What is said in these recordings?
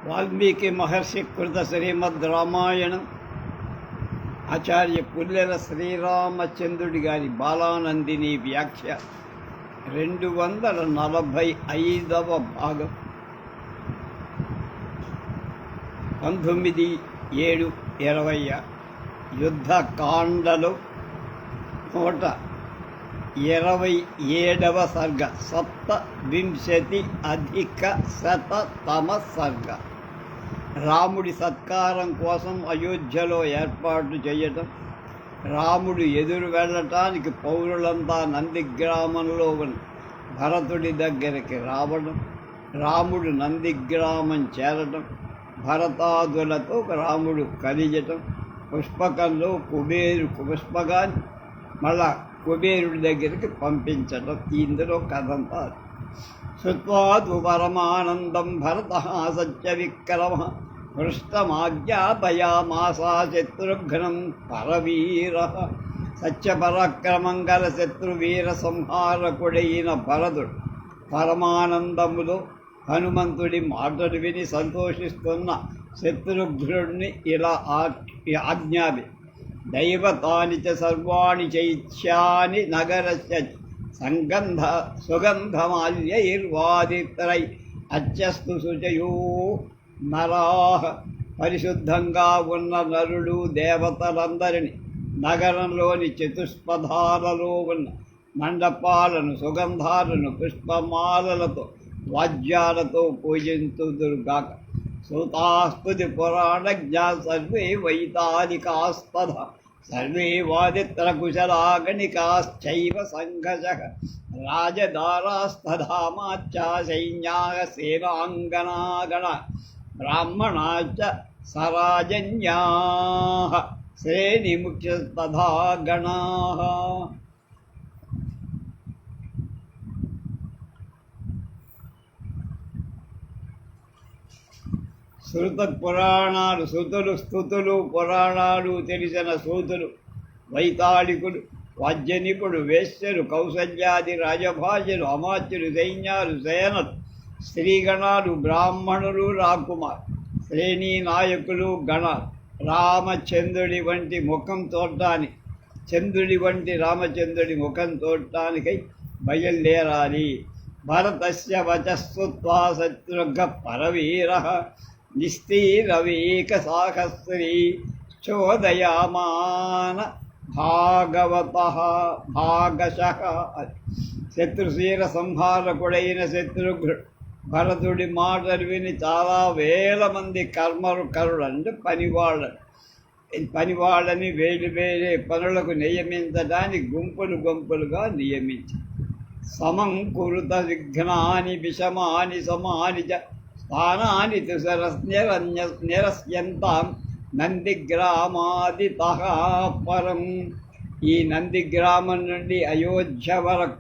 వాల్మీకి మహర్షి కృత శ్రీమద్ రామాయణం ఆచార్య పుల్లెల శ్రీరామచంద్రుడి గారి బాలానందిని వ్యాఖ్య 245వ భాగం 19/7/20 యుద్ధకాండలో 127వ సర్గ 27+100తమ సర్గ. రాముడి సత్కారం కోసం అయోధ్యలో ఏర్పాటు చేయటం, రాముడు ఎదురు వెళ్ళటానికి పౌరులంతా నందిగ్రామంలో ఉన్న భరతుడి దగ్గరికి రావడం, రాముడు నందిగ్రామం చేరటం, భరతాదులతో రాముడు కలియటం, పుష్పకంలో పుష్పకాన్ని మళ్ళా కుబేరుడి దగ్గరికి పంపించటం. ఇందులో కథంతా శృత్వాదు పరమానందం భరత సత్య విక్రమ పృష్టమాజ్ఞాపయామాసా శత్రుఘ్నం పరవీర. సత్యపరాక్రమం గల శత్రువీర సంహారకుడైన భరతుడు పరమానందములో హనుమంతుడి మాటలు విని సంతోషిస్తున్న శత్రుఘ్నుడిని ఇలా ఆజ్ఞాపి, దైవతాని చ సర్వాణి చైత్యాని నగరస్య సుగంధమాల్యైర్వాదిత్రై అత్యస్తు శుచయో నరాహ. పరిశుద్ధంగా ఉన్న నరుడు దేవతలందరినీ నగరంలోని చతుష్పథాలలో ఉన్న మండపాలను, సుగంధాలను, పుష్పమాలలతో, వాద్యాలతో పూజింతుదురుగాక. సూతాస్తుతి పురాణజ్ఞా సర్వే వైతాళికాస్తథ సర్వే వాదిత్రకుశలాగణికాశ్చైవ సంఘశః రాజదారాస్తధామాచ్చ సైన్యాః సేనాంగనాగణ బ్రాహ్మణాశ్చ సరాజన్యాః శ్రేణిముఖ్యస్తథా గణాః. శృత పురాణాలు శృతులు, స్థుతులు, పురాణాలు తెలిసిన సూతులు, వైతాళికులు, వాద్యనిపుడు, వేశ్యలు, కౌసల్యాది రాజభాషలు, అమాత్యులు, సైన్యాలు, సేనలు, స్త్రీగణాలు, బ్రాహ్మణులు, రాకుమార్, శ్రేణీ నాయకులు, గణాలు రామచంద్రుడి వంటి ముఖం చూడటానికి, చంద్రుడి వంటి రామచంద్రుడి ముఖం చూడటానికై బయలుదేరాలి. భరతస్య వచస్సుత్వా శత్రుఘ్న పరవీర నిస్తీరవేక సాహస్రీ చోదయామాన భాగశః. శత్రుశీల సంహారకుడైన శత్రుఘ్నుడు భరతుడి మాటలు విని చాలా వేల మంది కర్మకరుడు అంటే పనివాళ్ళని వేరే పనులకు నియమించడానికి గుంపులుగా నియమించి, సమం కురుత విఘ్నాని విషమాని సమాని చ స్థానాని నిరస్యంతాం నందిగ్రామాదితః పరం. ఈ నందిగ్రామం నుండి అయోధ్య వరకు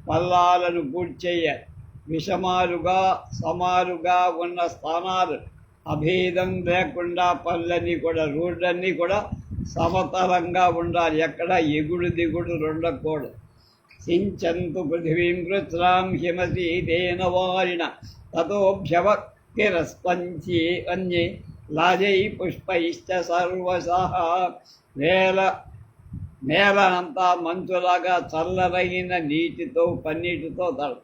పల్లాలను పూడ్చేయాలి. విషమాలుగా సమాలుగా ఉన్న స్థానాలు అభేదం లేకుండా పళ్ళని కూడా, రోడ్లన్నీ కూడా సమతలంగా ఉండాలి. ఎక్కడ ఎగుడు దిగుడు ఉండకూడదు. సించంతు పృథివీం కృత్రాం హిమసీతేన వారిణ తతోభ్యవక్తిరస్పంచి అన్యే లాజై పుష్పైశ్చ సర్వశః. నేలనంతా మంచులాగా చల్లరైన నీటితో పన్నీటితో తడు.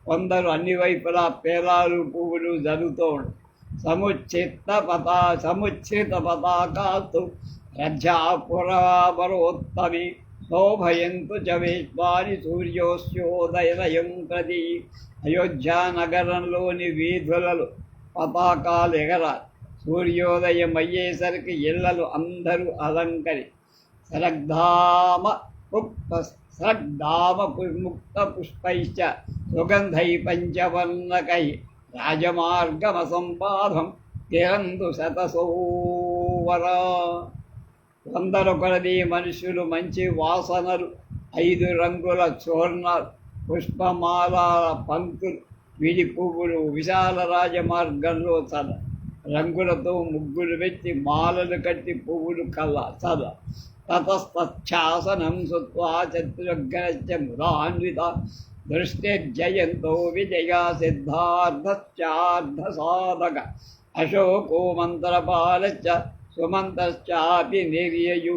కొందరు అన్ని వైపులా పేలాలు పువ్వులు జరుగుతూ ఉంటాయి. సముచ్ఛ్రిత పతాకాస్తు రజ్జాపురావరోత్తమి శోభయంతు చ విశ్వాని సూర్యోస్యోదయం ప్రతి. అయోధ్యా నగరంలోని వీధులలో పతాకాలు ఎగరాలి. సూర్యోదయం అయ్యేసరికి ఇళ్లలు అందరూ అలంకరి సరగ్ధామ ముక్త పుష్పైశ్చ సుగంధై పంచవర్ణకై రాజమార్గమసంపాదం తిరంతు శతసోవరా. వందల కొలది మనుషులు మంచి వాసనలు, 5 రంగుల చూర్ణాలు, పుష్పమాల పంక్తులు, విడి పువ్వులు విశాల రాజమార్గంలో రంగులతో ముగ్గులు పెట్టి మాలలు కట్టి పువ్వులు చద. తతశ్చాసనం సుత్వా శత్రుఘ్నశ్చ ముదాన్విత దృష్టిర్జయంతో విజయా సిద్ధార్థశ్చార్థ సాధక అశోకో మంత్రపాలశ్చ సుమంతశ్చాపి నిర్యయు.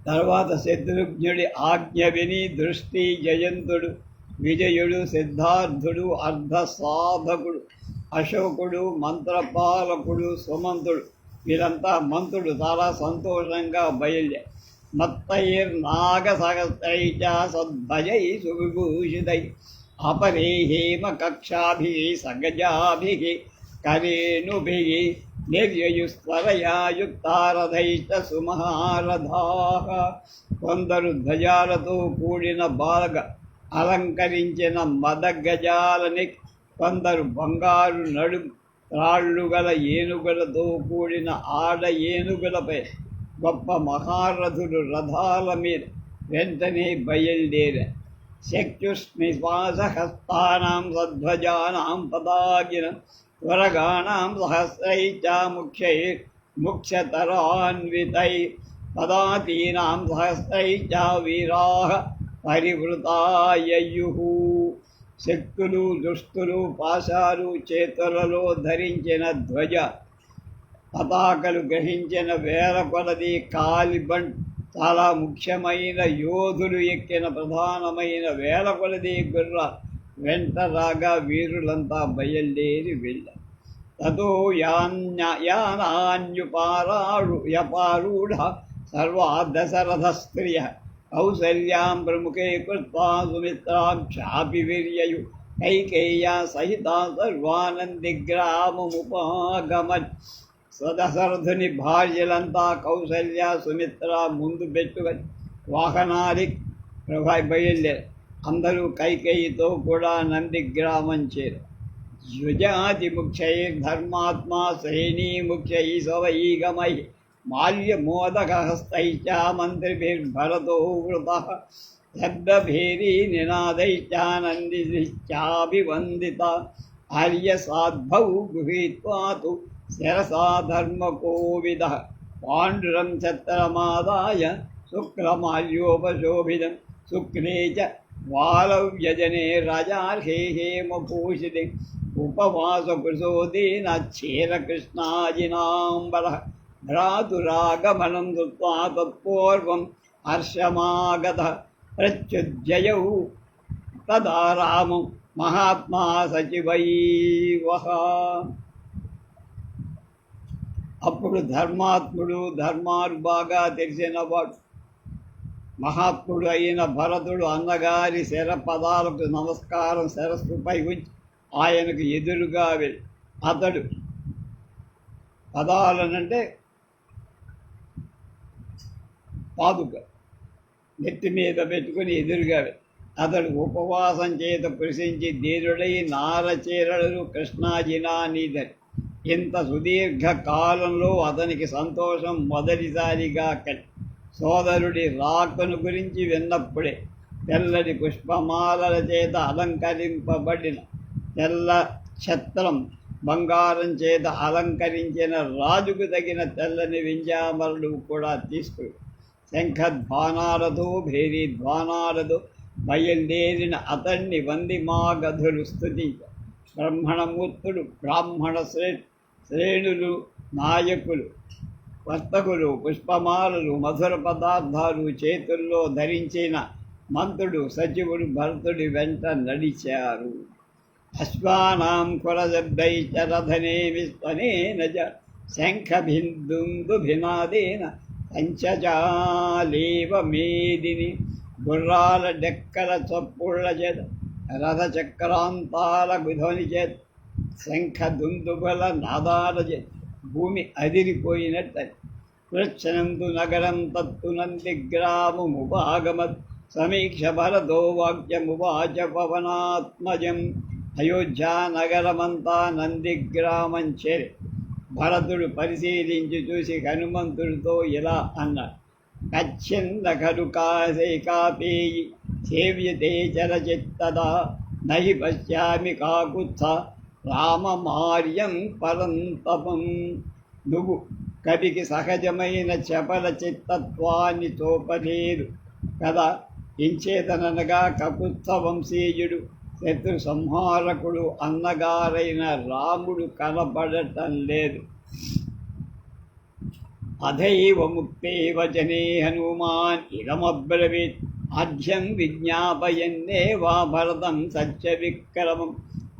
తర్వాత శత్రుఘ్నుడి ఆజ్ఞ విని దృష్టి, జయంతుడు, విజయుడు, సిద్ధార్థుడు, అర్ధ సాధకుడు, అశోకుడు, మంత్రపాలకుడు, సుమంతుడు వీరంతా మంత్రుడు చాలా సంతోషంగా బయలుదేరి మత్తైర్నాగసహస్రై చ సద్భజై సువిభూషితై అపరే హేమకక్షాభిः సగజాభిः కరేణుభిः నిర్యయుస్వరయా యుక్తారథైశ్చ సుమహారథాః. కొందరు ధ్వజాలతో కూడిన బాగా అలంకరించిన మదగజాలని, కొందరు బంగారు నడుము త్రాళ్ళు గల ఏనుగులతో కూడిన ఆడ ఏనుగులపై గొప్ప మహారథులు రథాల మీద వెంటనే బయలుదేరారు. చక్షుష్నిశ్వాసహస్తానాం సధ్వజానాం పదాగినం త్వరగాణాం సహస్రైశ్చ ముఖ్యతరాన్వితై పదాతీనాం సహస్రైశ్చ వీరాః పరివృతాయయుః. శక్తులు, దుస్తులు, పాశాలు చేతులలో ధరించిన ధ్వజ పతాకలు గ్రహించిన వేల కొలది కాలిబండ్ చాలా ముఖ్యమైన యోధులు ఎక్కిన ప్రధానమైన వేల కొలది గుర్ర వెంట రాగా వీరులంతా బయలుదేరి వెళ్ళారు. తతో యానాన్యుపారూఢ సర్వా దశరథ స్త్రియ కౌసల్యాం ప్రముఖే కృత్వా సుమిత్రాం క్షాపి వీర్యయు కైకేయ్యా సహితా సర్వానందిగ్రామముపాగమన్. దశరథుని భార్యలంతా కౌసల్య, సుమిత్ర ముందు పెట్టుకొని వాహనాలి బయలుదేరు. అందరూ కైకేయితో కూడా నందిగ్రామం చేరు. యుజాతి ముఖ్యైర్ధర్మాత్మా శ్రేణీ ముఖ్యై సవైగమై మాల్యమోదకహస్తైశ్చ మంత్రిభిర్భరతో వృతః శబ్దభేరీ నినాదైశ్చానందిశ్చాభివందిత ఆర్యసాద్భౌ గృహీత్వా తు శిరసా ధర్మకోవిదః పాండురం ఛత్రమాదాయ శుక్లమాల్యోపశోభితం శుక్లే చ వాలవ్యజనే రాజార్హే హేమభూషితే ఉపవాసకృశోదీనచ్ఛేరకృష్ణాజినాంబరః భ్రాతురాగమనం కృత్వా తత్పూర్వం హర్షమాగతః ప్రత్యుజ్జయౌ తదా రామం మహాత్మా సచివైవః. అప్పుడు ధర్మాత్ముడు, ధర్మాలు బాగా తెలిసినవాడు, మహాత్ముడు అయిన భరతుడు అన్నగారి శరపదాలకు నమస్కారం శిరస్సుపై ఉంచి ఆయనకు ఎదురుగా వెళ్ళి, అతడు పదాలనంటే పాదుక నెత్తి మీద పెట్టుకుని ఎదురుగా వెళ్ళి అతడు ఉపవాసం చేత కృషించి ధీరుడై నారచీరలు కృష్ణాజినానీదని. ఇంత సుదీర్ఘ కాలంలో అతనికి సంతోషం మొదటిసారిగా కలిగి సోదరుడి రాకను గురించి విన్నప్పుడే తెల్లటి పుష్పమాలల చేత అలంకరింపబడిన తెల్ల ఛత్రం, బంగారం చేత అలంకరించిన రాజుకు తగిన తెల్లని వింజామరుడు కూడా తీసుకుని శంఖధ్వానాలతో భేరీధ్వానాలతో బయలుదేరిన అతన్ని వందిమాగధులు స్తుతించారు. బ్రహ్మణమూర్తుడు, బ్రాహ్మణ శ్రేణులు, నాయకులు, వర్తకులు పుష్పమాలలు, మధుర పదార్థాలు చేతుల్లో ధరించిన మంత్రుడు, సచివుడు భరతుడి వెంట నడిచారు. అశ్వానాం కులశబ్దైశ్చ రథనేమిస్తనేన చ శంఖభిందుభినాదేన పంచజాలేవ మేదిని. గుర్రాల డెక్కల చప్పుళ్ళ చేత, రథచక్రాంతాల ధ్వని చేత, శంఖ దుందుబల నాదాల చేత భూమి అదిరిపోయినట్టని. కృచ్ఛనంతు నగరం తత్తు నందిగ్రామముపాగమత్ సమీక్ష భరతో వాక్యమువాచ పవనాత్మజం. అయోధ్యా నగరమంతా నందిగ్రామం చేరి భరతుడు పరిశీలించి చూసి హనుమంతుడితో ఇలా అన్నాడు: కచ్చింద ఖలు కాపేయి సేవ్యతే చరచిత్తదా నహి పశ్యామి కాకుత్స రామమార్యం పరంతపం. నువ్వు కవికి సహజమైన చపల చిత్తత్వాన్ని చూపలేదు కదా. ఇంచేతననగా కకుత్స వంశీయుడు శత్రు సంహారకుడు అన్నగారైన రాముడు కనబడటం లేదు. అథైవ ముక్తే వచనే హనుమాన్ ఇదమబ్రవీత్ ఆద్యం విజ్ఞాపయన్నేవా భరతం సత్య విక్రమం.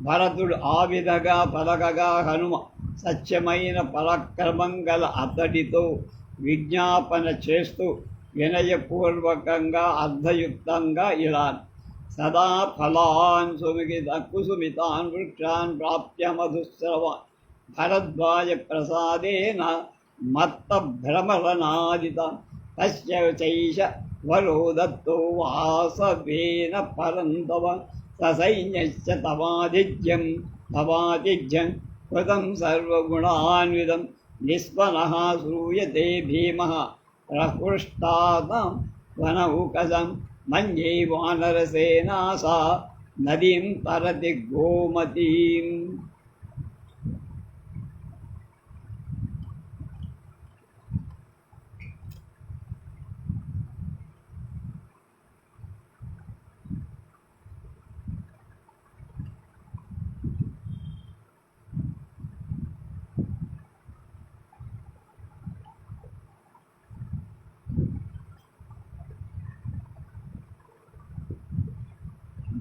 భరతుడు ఆ విధంగా పలకగా హనుమ సత్యమైన పరాక్రమం గల అతడితో విజ్ఞాపన చేస్తూ వినయపూర్వకంగా అర్థయుక్తంగా ఇలా: సదా ఫలాన్ కుసుమితాన్ వృక్షాన్ ప్రాప్య మధుస్రవాన్ భరద్వాజ ప్రసాదేన మత్త భ్రమరనాదితాన్ తస్య చైష వరో దత్తో వాసవేన పరంతవ ససైన్యశ్చ తవాతిథ్యం కృతం సర్వగుణాన్వితం నిస్వనః శ్రూయతే భీమః ప్రహృష్టాతం వనౌకసం మన్యే వానరసేనా సా నదీం తరతి గోమతీం.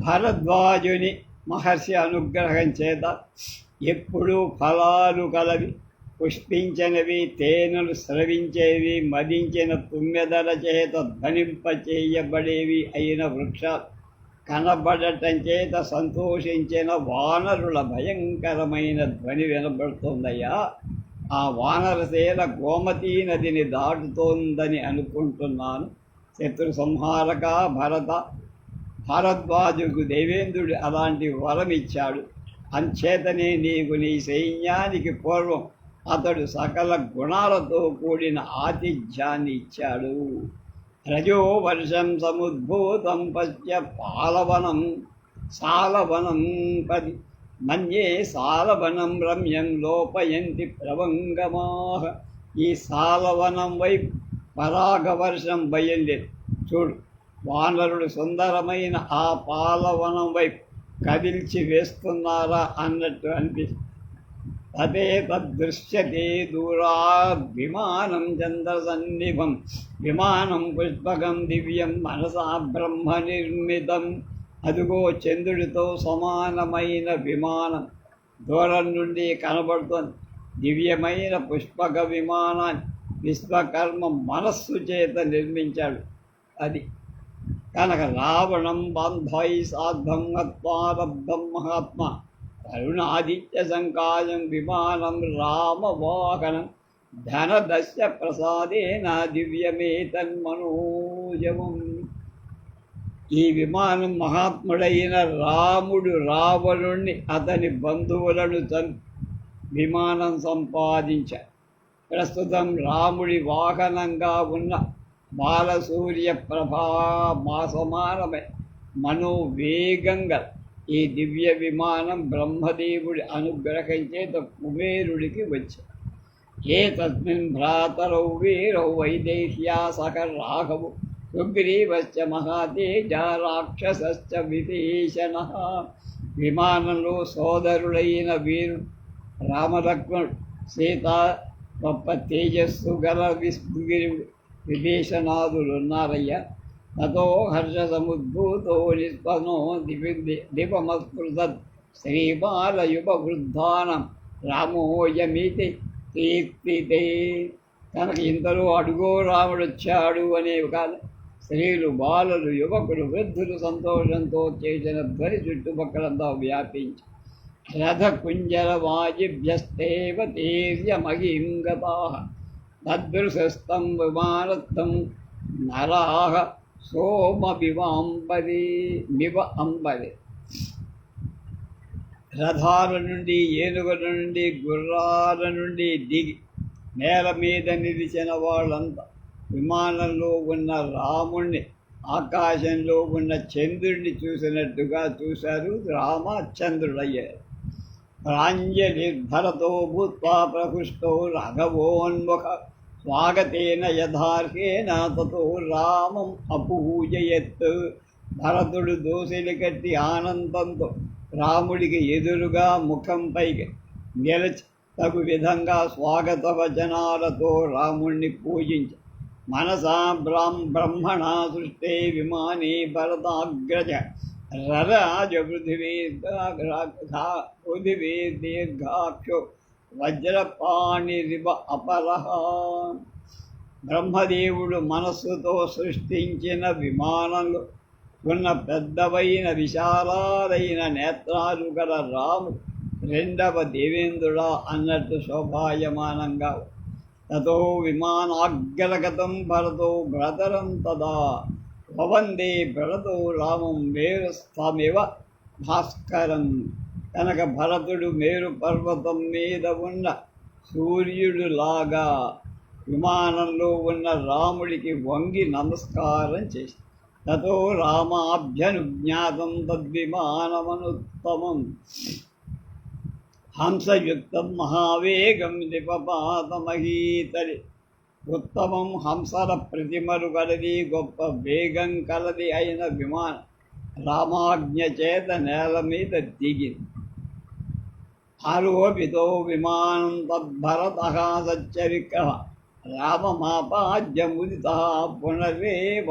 భరద్వాజుని మహర్షి అనుగ్రహం చేత ఎప్పుడూ ఫలాలు కలవి, పుష్పించనివి, తేనెలు స్రవించేవి, మదించిన తుమ్మెదల చేత ధ్వనింపచేయబడేవి అయిన వృక్షాలు కనబడటం చేత సంతోషించిన వానరుల భయంకరమైన ధ్వని వినబడుతుందయ్యా. ఆ వానరసేన గోమతీ నదిని దాటుతోందని అనుకుంటున్నాను. శత్రు సంహారక భారద్వాజుకు దేవేంద్రుడు అలాంటి వరం ఇచ్చాడు. అంచేతనే నీకు నీ సైన్యానికి పూర్వం అతడు సకల గుణాలతో కూడిన ఆతిథ్యాన్ని ఇచ్చాడు. రజో వర్షం సముద్భూతం పశ్య పాలవనం సాలవనం పది మన్యే సాలవనం రమ్యం లోపయంతి ప్రవంగమాహ. ఈ సాలవనం వైపు పరాగవర్షం బయలుదేరి చూడు. వానరుడు సుందరమైన ఆ పాలవనం వైపు కదిల్చి వేస్తున్నారా అన్నట్టు అనిపిస్తుంది. అదే తద్దృశ్యతే దూరా విమానం చంద్రసన్నిభం విమానం పుష్పకం దివ్యం మనసా బ్రహ్మ నిర్మితం. అదుగో చంద్రుడితో సమానమైన విమానం దూరం నుండి కనబడుతోంది. దివ్యమైన పుష్పక విమానాన్ని విశ్వకర్మ మనస్సు చేత నిర్మించాడు. అది కనుక రావణం బాంధై సాధ్వం హత్వారబ్ధం మహాత్మ కరుణాదిత్య సంకాయం విమానం రామవాహనం ధనదస్య ప్రసాదేన దివ్యమేతన్మనోజవం. ఈ విమానం మహాత్ముడైన రాముడు రావణుణ్ణి అతని బంధువులను విమానం సంపాదించారు. ప్రస్తుతం రాముడి వాహనంగా ఉన్న బాలసూర్య ప్రభా మాసమానమే మనోవేగంగా ఈ దివ్య విమానం బ్రహ్మదేవుడి అనుగ్రహం చేత కుబేరుడికి వచ్చాడు. ఏ తస్మిన్ భ్రాతరౌ వీరౌ వైదేహ్యా సఖ రాఘవు సుగ్రీవశ్చ మహాతేజ రాక్షసశ్చ విభీషణ. విమానంలో సోదరులైన వీరుడు రామలక్ష్మణుడు, సీత గొప్ప తేజస్సు గల విభీషణాదులున్నారయ్యా. తతో హర్ష సముద్భూతో నిస్పనో దివమస్పృశత్ శ్రీబాలయుపవృద్ధానం రామోయమితి కీర్తితే. తనకు ఇంతలో అడుగో రాముడు వచ్చాడు అనే కాదు, స్త్రీలు, బాలలు, యువకులు, వృద్ధులు సంతోషంతో చేసిన ధ్వని చుట్టుపక్కలంతా వ్యాపించి రథకుంజర వాజిభ్యస్తేవ తీర్యమహిం గతాః తదృశస్తం విమానస్థం నరాః మివ అంబరి. రథాల నుండి, ఏనుగుల నుండి, గుర్రాల నుండి దిగి నేల మీద నిలిచిన వాళ్ళంతా విమానంలో ఉన్న రాముణ్ణి, ఆకాశంలో ఉన్న చంద్రుడిని చూసినట్టుగా చూశారు. రామచంద్రుడయ్యారు. ప్రాంజలిర్భరతో భూత్వా ప్రహృష్టో రాఘవోన్ముఖ స్వాగతేన యథార్హేన తతో రామం అపూజయత్. భరతుడు దోసిలి కట్టి ఆనందంతో రాముడికి ఎదురుగా ముఖంపైకి నిలచి తగు విధంగా స్వాగత వచనాలతో రాముణ్ణి పూజించి మనసా బ్రహ్మణ సృష్టే విమానే భరతాగ్రజ రరాజ పృథివీ దీర్ఘాక్షో వజ్రపాణిరివ అపరహ. బ్రహ్మదేవుడు మనస్సుతో సృష్టించిన విమానంలో ఉన్న పెద్దవైన విశాలాలైన నేత్రాలు గల రాము రెండవ దేవేంద్రుడా అన్నట్టు శోభాయమానంగా తతో విమానాగ్రగతం భరతో భ్రతరం తదా భవందే భరతో రామం మేరుస్థమివ భాస్కరం. కనుక భరతుడు మేరు పర్వతం మీద ఉన్న సూర్యుడులాగా విమానంలో ఉన్న రాముడికి వంగి నమస్కారం చేసి తతో రామాభ్యనుజ్ఞాతం తద్విమానమనుత్తమం హంసయుక్తం మహావేగం నిపపాతమహీతలి. ఉత్తమం హంసల ప్రతిమలు కలది గొప్ప వేగం కలది అయిన విమానం రామాజ్ఞ చేత నేల మీద దిగింది. ఆరోపితో విమానం తద్భరతః సచ్చవిక్రమ రామమాపాద్యముదిత పునరేవ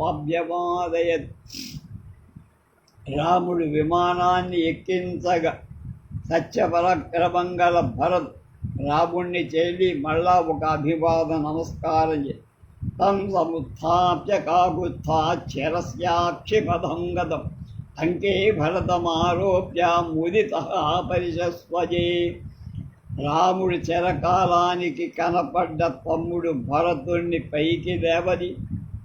అభ్యవాదయత్. రాముడు విమానాన్ని ఎక్కించగా సత్యపరాక్రమం గల భరత్ రాముణ్ణి చేలి మళ్ళా ఒక అభివాద నమస్కారం చేసి తం సముత్థాప్య కాకుత్థాక్షరస్యాక్షిపదం గతం అంకే భరతమారోప్య ముదిత పరిశస్వజే. రాముడు చెరకాలానికి కనపడ్డ తమ్ముడు భరతుణ్ణి పైకి లేవని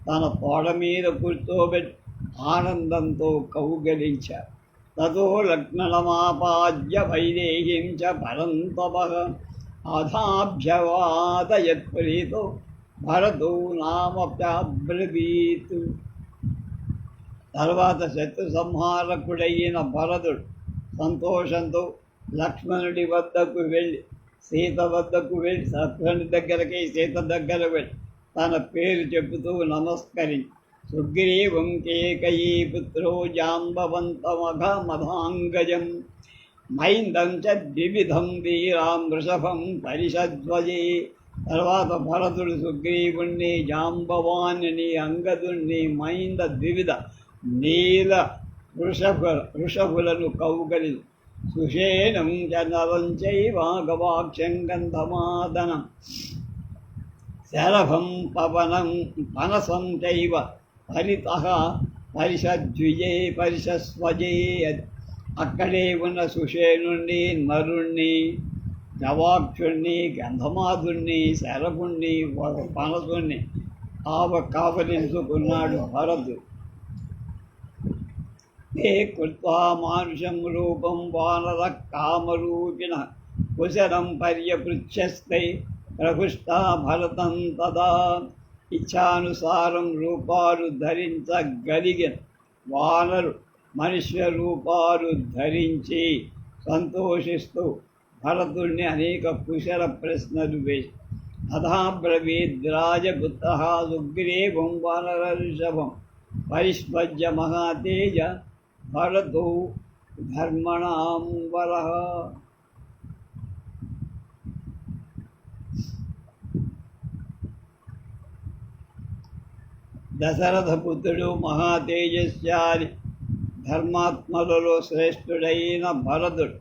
తన తోడ మీద కూర్చోబెట్టి ఆనందంతో కౌగలించారు. తతో లక్ష్మణమాపాద్య వైదేహీం చ పరంతపః అథాభ్యవాదయత్ప్రీతో భరతో నామప్యబ్రవీత్. తర్వాత శత్రు సంహారకుడైన భరతుడు సంతోషంతో లక్ష్మణుడి వద్దకు వెళ్ళి సీత వద్దకు వెళ్ళి లక్ష్మణుడి దగ్గరకి సీత దగ్గర వెళ్ళి తన పేరు చెబుతూ నమస్కరించి సుగ్రీవం కేకయీ పుత్రో జాంబవంతమఘమధాంగజం మైందం చ ద్వివిధం వీరాం వృషభం పరిషధ్వజే. తర్వాత భరతుడు సుగ్రీవుణ్ణి జాంబవాన్ని అంగదుణ్ణి మైంద ద్వివిధ నీల వృషభులను కౌగలి సుషేణం చ నరం చైవ గవాక్షం గంధమాదనం శరభం పవనం పనసం చైవ పరితః పరిషద్విజే పరిషస్వజే. అక్కడే ఉన్న సుషేణుణ్ణి నరుణ్ణి గవాక్షుణ్ణి గంధమాధుణ్ణి శరభుణ్ణి పనసుణ్ణి కావలించుకున్నాడు భరతుడు. తే కృత్వా మానుషం రూపం వానర కామరూపిణ కుశలం పర్యపృచ్ఛస్తై ప్రహృష్టా భరతం తదా. ఇచ్ఛానుసారం రూపాలు ధరించగలిగిన వానరు మనుష్య రూపాలు ధరించి సంతోషిస్తూ భరతుడిని అనేక కుశల ప్రశ్నలు వేసి అథాబ్రవీద్రాజపుత్రః సుగ్రీవం వానరర్షభం పరిష్పజ్య మహాతేజ భరతో ధర్మణాం వరః. దశరథపుత్రుడు మహాతేజస్యాలి ధర్మాత్మలలో శ్రేష్ఠుడైన భరతుడు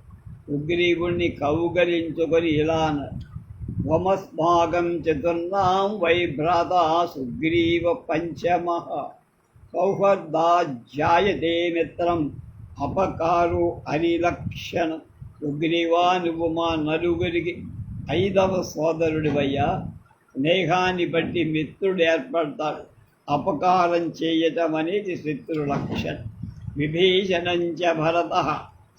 సుగ్రీవుణ్ణి కౌగలించుకొని ఇలా అన్నాడు. వమస్మాకం చతుర్నాం వై భ్రాత సుగ్రీవ పంచమః సౌహృదాధ్యాయతే మిత్రం అపకారు అనిలక్షణం. సుగ్రీవా నువ్వు మా నలుగురికి 5వ సోదరుడివయ్యా. స్నేహాన్ని బట్టి మిత్రుడు ఏర్పడతాడు. అపకారం చేయటం అనేది శత్రు లక్షణం. విభీషణంచ భరతః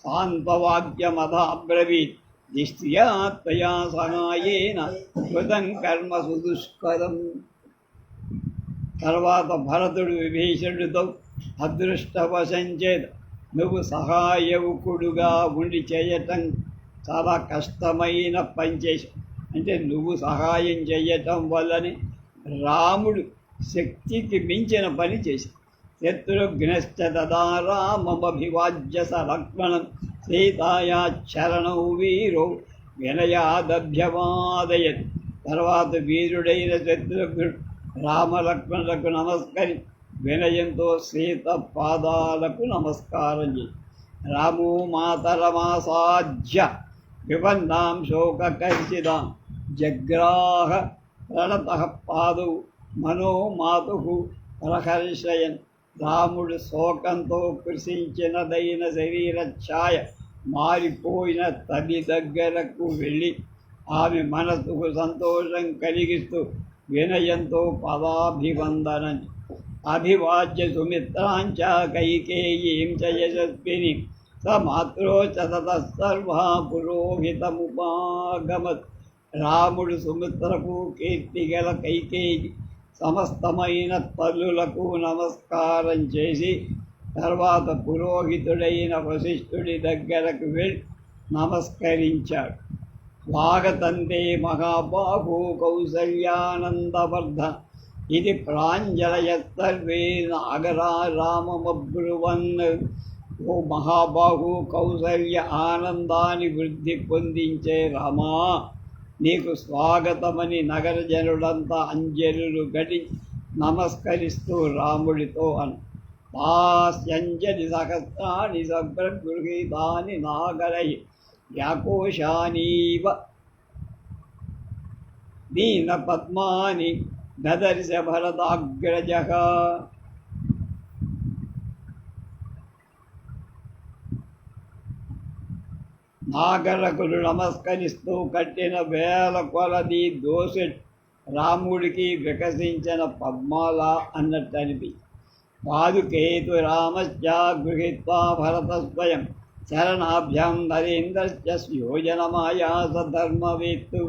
సాంత్వవాక్యమథాబ్రవీత్ దిష్ట్యా త్వయా సహాయేన కృతం కర్మ సుదుష్కరం. తర్వాత భరతుడు విభీషణుడితో అదృష్టవశం చేత నువ్వు సహాయకుడుగా ఉండి చేయటం చాలా కష్టమైన పని చేశావు. అంటే నువ్వు సహాయం చేయటం వల్లనే రాముడు శక్తికి మించిన పని చేశాడు. శత్రుఘ్నశ్చ తదా రామమభివాజ్య స లక్ష్మణం సీతాయా చరణౌ వీరో వినయాదభ్యవాదయత్. తర్వాత వీరుడైన శత్రుఘ్నుడు రామలక్ష్మణులకు నమస్కరి వినయంతో సీత పాదాలకు నమస్కారం చేసి రామో మాతరమాసాధ్య విపన్నాం శోకకర్షితాం జగ్రాహ ప్రణతః పాదౌ మనో మాతుః ప్రహర్షయన్. రాముడు శోకంతో కృషించినదైన శరీర ఛాయ మారిపోయిన తల్లి దగ్గరకు వెళ్ళి ఆమె మనసుకు సంతోషం కలిగిస్తూ వినయంతో పదాభివందనం అభివాద్య సుమిత్రాంచ కైకేయీం చ యశస్విని స మాత్రో చ తతః సర్వా పురోహితముపాగమత్. రాముడు సుమిత్రకు కీర్తిగల కైకేయి సమస్తమైన తల్లులకు నమస్కారం చేసి తర్వాత పురోహితుడైన వశిష్ఠుడి దగ్గరకు వెళ్ళి నమస్కరించాడు. స్వాగతంతే మహాబాహు కౌసల్యానందవర్ధ ఇది ప్రాంజలయ సర్వే నాగరా రామమబ్రువన్. ఓ మహాబాహు కౌసల్య ఆనందాన్ని వృద్ధి పొందించే రామా, నీకు స్వాగతమని నగర జనులంతా అంజలులు గడి నమస్కరిస్తూ రాముడితో అను. దాస్యంజలి సహస్రాణి సభ్రగృహీతాని నాగరై వ్యాకోశానీవ దీన పద్మాని దదర్శ భరతాగ్రజ. నాగరకులు నమస్కరిస్తూ కట్టిన వేల కొలది దోసె రాముడికి వికసించిన పద్మాల అన్నట్టు అనిపి. పాదుకేతు రామశ్చ గృహీత్వా భరత స్వయం శరణాభ్యాం నరేంద్రశ్చ యోజనమాయాస ధర్మవేత్తు.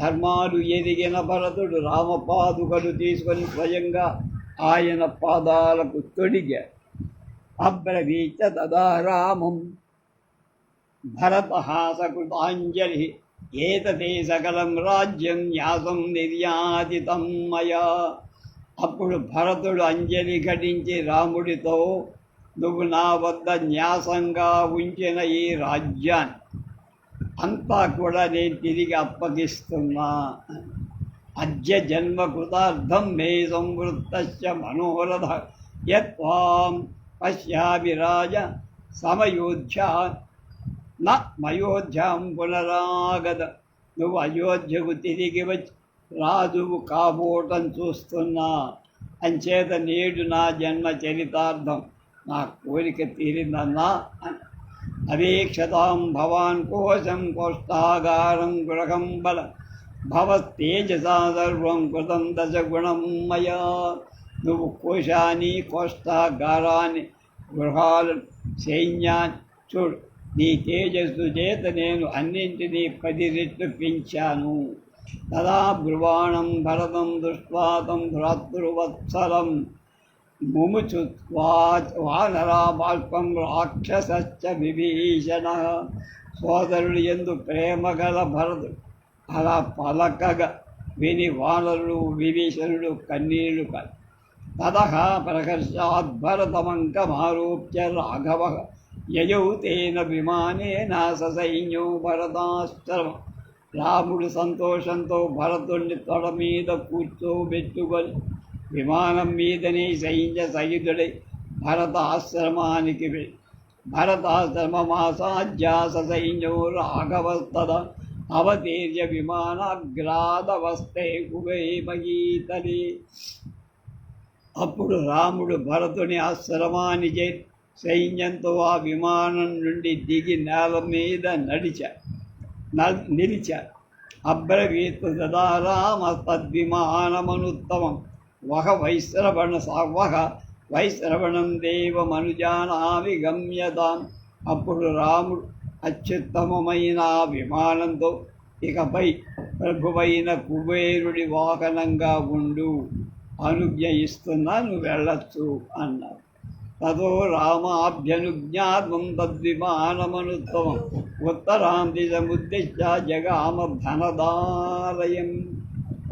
ధర్మాలు ఎదిగిన భరతుడు రామపాదుకలు తీసుకొని స్వయంగా ఆయన పాదాలకు తొడిగాడు. అబ్రవీచ తదా రామం భరతః సకృతాంజలి ఏతతే సకలం రాజ్యం న్యాసం నిర్యాతితం మయా. అప్పుడు భరతుడు అంజలి ఘటించి రాముడితో, నువ్వు నా వద్ద న్యాసంగా ఉంచిన ఈ రాజ్యాన్ని అంతా కూడా నేను తిరిగి అప్పగిస్తున్నా. అద్య జన్మ కృతార్థం మే సంవృత్తస్య మనోరథ యత్వాం పశ్యామి రాజ సమయోధ్య నా మయోధ్యాం పునరాగత. నువ్వు అయోధ్యకు తిరిగి వచ్చి రాజువు కాబోటం చూస్తున్నా. అంచేత నేడు నా జన్మ చరితార్థం నా కోరిక తీరిందన్నా. అవేక్షతాం భవాన్ కోశం కోష్టాగారం గృహం బల భవస్తేజసా సర్వం కృతం దశగుణం మయా. నువ్వు కోశాన్ని కోష్టాగారాన్ని గృహాలు సైన్యాన్ని చూడు. నీ తేజస్సు చేత నేను అన్నింటినీ 10 రెట్లు పెంచాను. తదా బ్రువాణం భరతం దృష్ట్వాతం భ్రాతృవత్సలం ముముచు వానరా బాష్పం రాక్షసశ్చ విభీషణ. సోదరుడు ఎందు ప్రేమగల భరతుడు అలా పలకగా విని వానరుడు విభీషణుడు కన్నీళ్లు కాదు. తతః ప్రకర్షాద్ భరతమంకమారోప్య రాఘవ యయౌ తేన విమానేన ససైన్యో భరతాశ్రమ. రాముడు సంతోషంతో భరతుడిని తొడ మీద కూర్చోబెట్టుకొని విమానం మీదనే సైన్య సహితుడై భరతాశ్రమానికి వెళ్ళి భరతాశ్రమమాసాధ్య ససైన్యో రాఘవస్తద అవతీర్య విమానాగ్రాదవస్తే కుబేమగీతలి. అప్పుడు రాముడు భరతుని ఆశ్రమాన్ని చేరి సైన్యంతో ఆ విమానం నుండి దిగి నేల మీద నిలిచాడు. అబ్రవీతు తదా రామ తద్విమానమనుత్తమం వహ వైశ్రవణం దేవమనుజానామి గమ్యతాం. అప్పుడు రాముడు అత్యుత్తమమైన ఆ విమానంతో ఇకపై ప్రభువైన కుబేరుడి వాహనంగా ఉండు, అనుజ్ఞ ఇస్తున్నా, నువ్వు వెళ్ళొచ్చు అన్నారు. తదో రామాభ్యనుజ్ఞాత్వం తద్విమానమనుత్తమం ఉత్తరాం దిశముద్దిశ్య జగామ ధనదాలయం.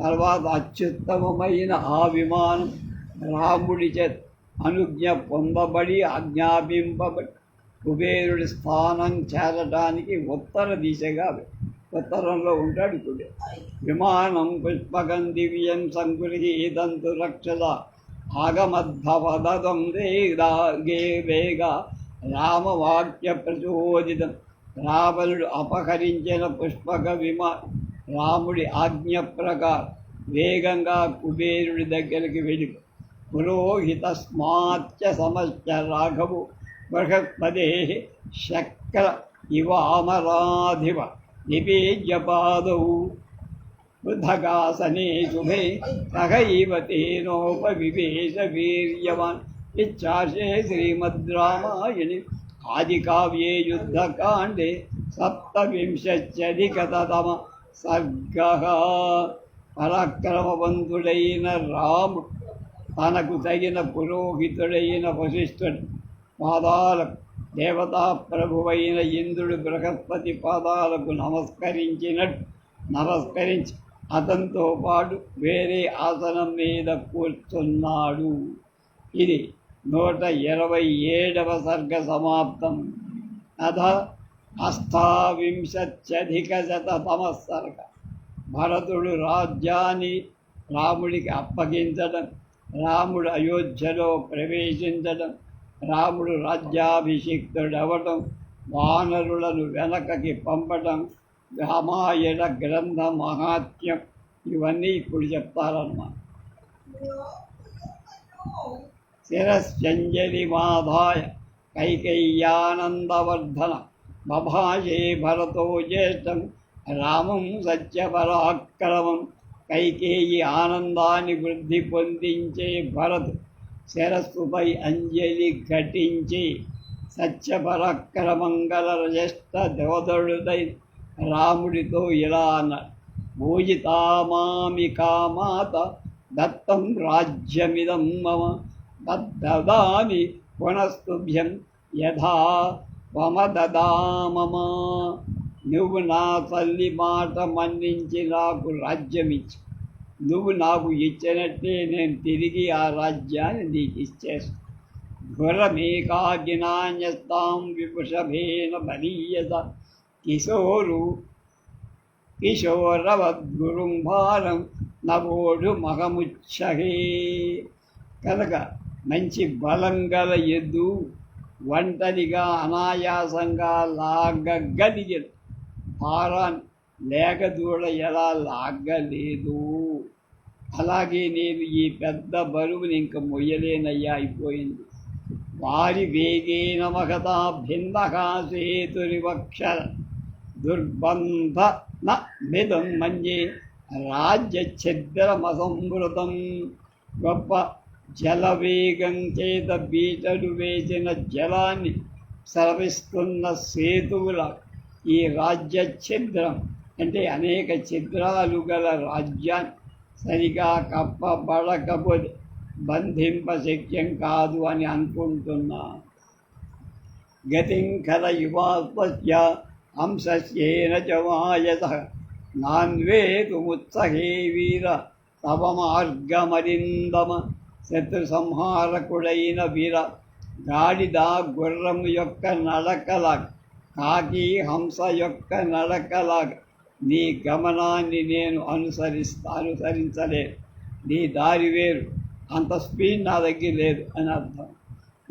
తర్వాత అత్యుత్తమమైన ఆ విమానం రాముడి చేత అనుజ్ఞ పొందబడి ఆజ్ఞాపింపబడి కుబేరుడి స్థానం చేరడానికి ఉత్తర దిశగా ఉత్తరంలో ఉంటాడు కుబేరు. విమానం పుష్పకం దివ్యం సంగృహీతంతు రక్షద ఆగమద్భవదం వేగ రామవాక్య ప్రచోదితం. రావణుడు అపహరించిన పుష్పక రాముడి ఆజ్ఞ ప్రకారం వేగంగా కుబేరుడి దగ్గరికి వెళ్ళి పురోహిత స్మాత్య సమస్య రాఘవు బృహస్పదే శక్ర ఇవామరాధివ నిపేజ్యపాదౌ పృథగాసనే శుభే సహైవ తేనోపవివేశ వీర్యవాన్. ఇచ్చాశే శ్రీమద్ రామాయణి ఆదికావ్యే యుద్ధకాండే సప్తవింశత్యధికతమ సర్గః. పరాక్రమవంతుడైన రాముడు తనకు తగిన పురోహితుడైన వశిష్ఠుడు పాదాలకు, దేవతా ప్రభువైన ఇంద్రుడు బృహస్పతి పాదాలకు నమస్కరించి అతనితో పాటు వేరే ఆసనం మీద కూర్చున్నాడు. ఇది 127వ సర్గ సమాప్తం. అథ అష్టావింశత్యధికశతతమ సర్గ. భరతుడు రాజ్యాన్ని రాముడికి అప్పగించడం, రాముడు అయోధ్యలో ప్రవేశించడం, రాముడు రాజ్యాభిషిక్తుడవటం, వానరులను వెనకకి పంపటం, రామాయణ గ్రంథ మహాత్మ్యం, ఇవన్నీ ఇప్పుడు చెప్తారన్నమాట. శిరస్యంజలిమాదాయ కైకేయ్యానందవర్ధన బభాషే భరతో జ్యేష్టం రామం సత్యపరాక్రమం. కైకేయి ఆనందాన్ని వృద్ధి పొందించే భరతు శిరస్సుపై అంజలి ఘటించి సత్యపరాక్రమం గల జ్యేష్ఠ దోదరుడై రాముడితో ఇలా అన్నాడు. భూజితామామి కామాత దత్తం రాజ్యమిదం మమ దదామి పునస్తుభ్యం యథా త్వమ దదామమా. నువ్వు నా తల్లి మాట మన్నించి నాకు రాజ్యమిచ్చు, నువ్వు నాకు ఇచ్చినట్టే నేను తిరిగి ఆ రాజ్యాన్ని నీకు ఇచ్చేస్తాను. ఘురమేకాగ్నాన్యస్తాం విపుషభేన బలీయత కిశోరవద్గురుం భారం నవోడు మహముచ్చహే. కనుక మంచి బలం గల ఎద్దు ఒంటరిగా అనాయాసంగా లాగగలిగేది, భారాన్ని లేక దూడ ఎలా లాగలేదు. అలాగే నేను ఈ పెద్ద బరువుని ఇంక మొయ్యలేనయ్యా, అయిపోయింది. వారి వేగేన మహతా భిన్నగా సేతురివక్షర దుర్బంధ న మిదం మన్యే రాజ్యఛిద్రమసంవృతం. గొప్ప జలవేగం చేత బీటలు వేసిన జలాన్ని స్రవిస్తున్న సేతువుల ఈ రాజ్య ఛిద్రం అంటే అనేక ఛిద్రాలు గల రాజ్యాన్ని సరిగా కప్పబడకపోతే బంధింప శక్యం కాదు అని అనుకుంటున్నా. గతిం కల యువాత్మస్య హంసస్యేన చ వాయసః నాన్వేతుముత్సహే వీర తవ మార్గమరిందమ. శత్రు సంహారకుడైన వీర, గాడిద గుర్రం యొక్క నడకలాగా, కాకి హంస యొక్క నడకలాగా నీ గమనాన్ని నేను అనుసరించలేదు. నీ దారి వేరు, అంత స్పీడ్ నా దగ్గర లేదు అని అర్థం.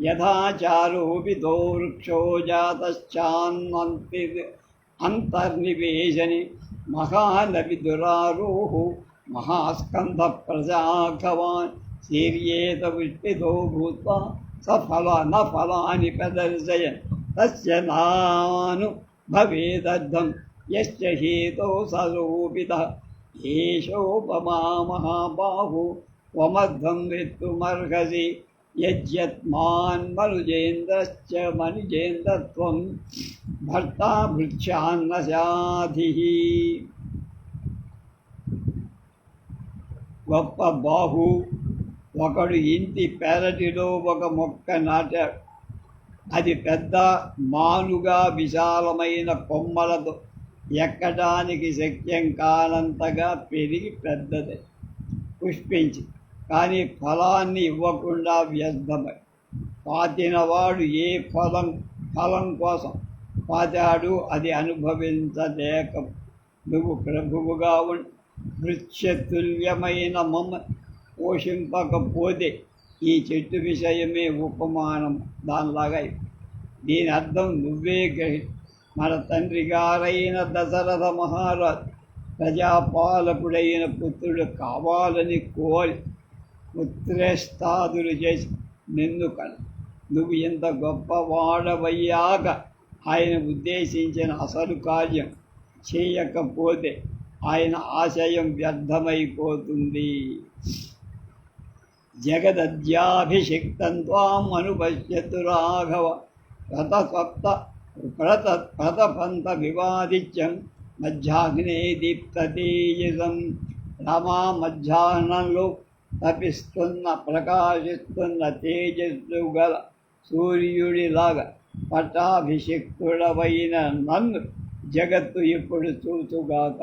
యథాచారోపితో వృక్షో అంతర్నివేశని మహానవి దురారోహు మహాస్కంధ ప్రజాఘవాన్ శీర్యేత విష్టితో భూత్వా సఫల ఫలాని ప్రదర్శయన్ తస్య నాను భవేదర్థం యస్య హేతో సలోపితః ఏషోపమా మహాబాహు త్వమర్థం వేత్తుమర్హసి యజ్యత్మాన్మనుజేంద్రశ్చ మనుజేంద్రత్వం భర్తా భృత్యాన్న సాధిః. గొప్ప బాహు ఒకడు ఇంటి పెరటిలో ఒక మొక్క నాటాడు. అది పెద్ద మానుగా విశాలమైన కొమ్మలతో ఎక్కడానికి శక్యం కానంతగా పెరిగి పెద్దది పుష్పించి కానీ ఫలాన్ని ఇవ్వకుండా వ్యర్థమై పాతినవాడు ఏ ఫలం కోసం పాతాడు అది అనుభవించలేక నువ్వు ప్రభువుగా వృక్షతుల్యమైన మమ్మ పోషింపకపోతే ఈ చెట్టు విషయమే ఉపమానం దానిలాగా. దీని అర్థం నువ్వే గ్రహి. మన తండ్రి గారైన దశరథ మహారాజు ప్రజాపాలకుడైన పుత్రుడు కావాలని కోరి పుత్రేస్తాదులు చేసి నిన్ను నువ్వు ఇంత గొప్పవాడవయ్యాక ఆయన ఉద్దేశించిన అసలు కార్యం చేయకపోతే ఆయన ఆశయం వ్యర్థమైపోతుంది. జగదద్యాభిషిక్తం త్వాం అనుపశ్యతు రాఘవ ప్రతపంత వివాదిత్యం మధ్యాహ్నే దీప్తతేజసం. రమా మధ్యాహ్నంలో తపిస్తున్న ప్రకాశిస్తున్న తేజస్సు గల సూర్యుడిలాగా పట్టాభిషిక్తుడవైన నన్ను జగత్తు ఇప్పుడు చూచుగాక.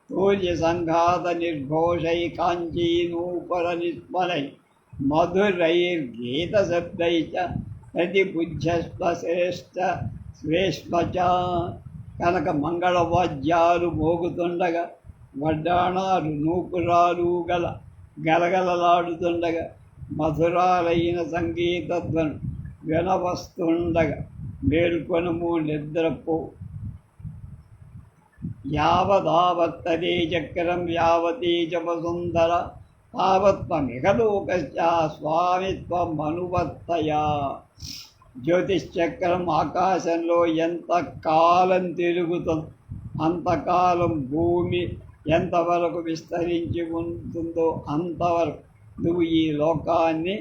తూర్య సంఘాత నిర్ఘోషై కాంచీనూపర నిస్మరై మధురైర్గీత శబ్దై ప్రతిబుద్ధస్వ శ్రేష్ఠ శ్రేష్ఠ. కనుక మంగళవాద్యాలు మోగుతుండగా వడ్డాణాలు నూపురాలు గలగలలాడుతుండగా మధురాలైన సంగీతధ్వను వినవస్తుండగా మేల్కొనుము నిద్రపో. యావదావత్తదే చక్రం యావతీ చ వసుంధర తావత్వమిహలోకశ్చ స్వామిత్వం అనువర్తయా. జ్యోతిశ్చక్రం ఆకాశంలో ఎంతకాలం తిరుగుతుందో అంతకాలం భూమి ఎంతవరకు విస్తరించి ఉంటుందో అంతవరకు నువ్వు ఈ లోకాన్ని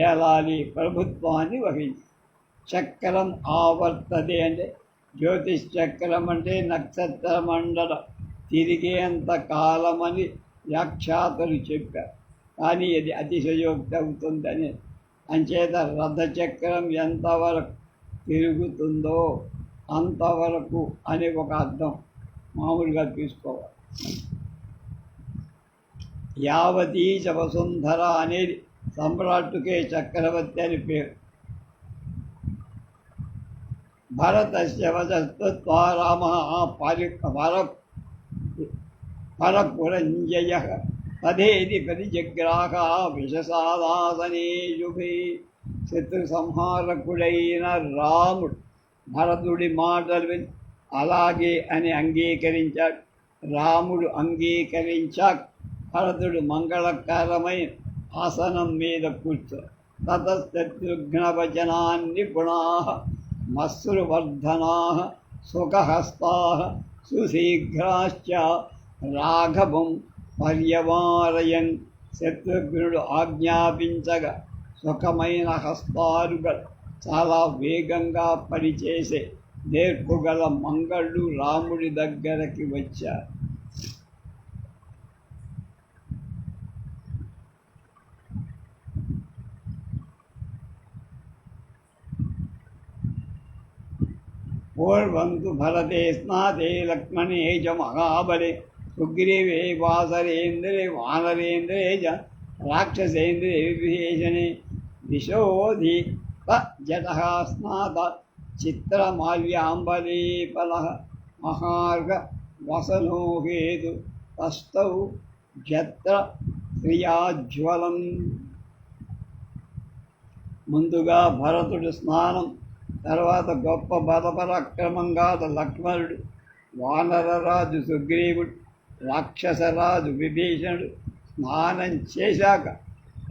ఏలాలి, ప్రభుత్వాన్ని వహించి. చక్రం ఆవర్తదే అంటే జ్యోతిశ్చక్రం అంటే నక్షత్ర మండలం తిరిగేంత కాలమని వ్యాఖ్యాతలు చెప్పారు. కానీ ఇది అతిశయోక్తి అవుతుందని. అంచేత రథచక్రం ఎంతవరకు తిరుగుతుందో అంతవరకు అని ఒక అర్థం మామూలుగా తీసుకోవాలి. యావతీ చ వసుంధర అనేది సమ్రాట్టుకే చక్రవర్తి అని పేరు. భరతస్య వచస్త్వా రామః పరపురంజయః తదేది పరిజగ్రాహ విషసాదాసనే శుభే. శత్రు సంహారకుడైన రాముడు భరతుడి మాటలు విని అలాగే అని అంగీకరించాడు. రాముడు అంగీకరించాక భరతుడు మంగళకరమైన ఆసనం మీద కూర్చో. తతశత్రుఘ్నవచనాన్ని గుణాః మశ్రువర్ధనాః సుఖహస్తాః సుశీఘ్రాశ్చ రాఘవం పర్యవారయన్. శత్రుఘ్నుడు ఆజ్ఞాపించగా సుఖమైన హస్తాలుగా చాలా వేగంగా పనిచేసే నేర్పుగల మంగళ్ళు రాముడి దగ్గరకి వచ్చారు. పూర్వం తు భరతే స్నాతే లక్ష్మణే చ మహాబలే సుగ్రీవే వాసరేంద్రే వానరేంద్రే చ రాక్షసేంద్రే విభీషణే దిశోధీత జటః స్నాత చిత్రమాల్యాంబలేపలః మహార్ఘ వసనో హేతు తస్థౌ జత్ర శ్రియాజ్వలం. ముందుగా భరతుడు స్నానం, తర్వాత గొప్ప బలపరాక్రమంగా లక్ష్మణుడు, వానరరాజు సుగ్రీవుడు, రాక్షసరాజు విభీషణుడు స్నానం చేశాక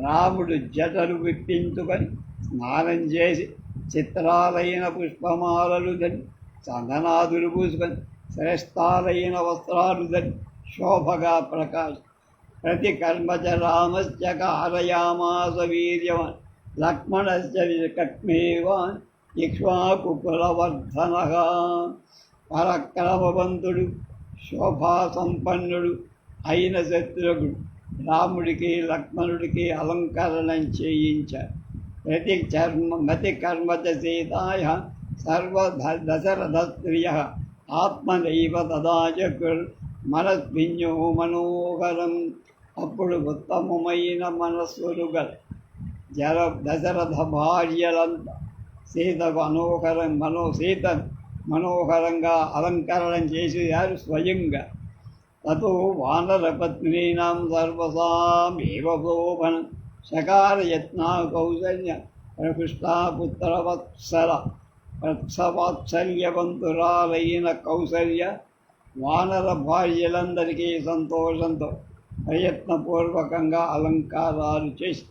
రాముడు జటలు విప్పించుకొని స్నానం చేసి చిత్రాలైన పుష్పమాలలు ధని చందనాదులు పూసుకొని శ్రేష్టాలైన వస్త్రాలు ధని శోభగా ప్రకాశ. ప్రతి కర్మచ రామశ్చ కారయామాస వీర్యవాన్ లక్ష్మణశ్చ వికక్ష్మేవాన్ ఇక్ష్వాకుకులవర్ధనః. పరక్రమవంతుడు శోభాసంపన్నుడు అయిన శత్రుఘ్నుడు రాముడికి లక్ష్మణుడికి అలంకరణం చేయించారు. మతి కర్మచ సీతాయ సర్వదశరథ స్త్రియ ఆత్మనైవ తదాచకుర్ మనస్విన్యో మనోహరం. అప్పుడు ఉత్తమమైన మనస్సులు గల దశరథ భార్యలంతా సీతను మనోహరంగా అలంకరణం చేసేవారు స్వయంగా. తతో వానరపత్నీనాం సర్వసామేవ శోభనం శకారయత్నా కౌసల్య ప్రకృష్టా వత్సవాత్సల్యవంతురాలైన కౌసల్య వానర భార్యలందరికీ సంతోషంతో ప్రయత్నపూర్వకంగా అలంకారాలు చేసి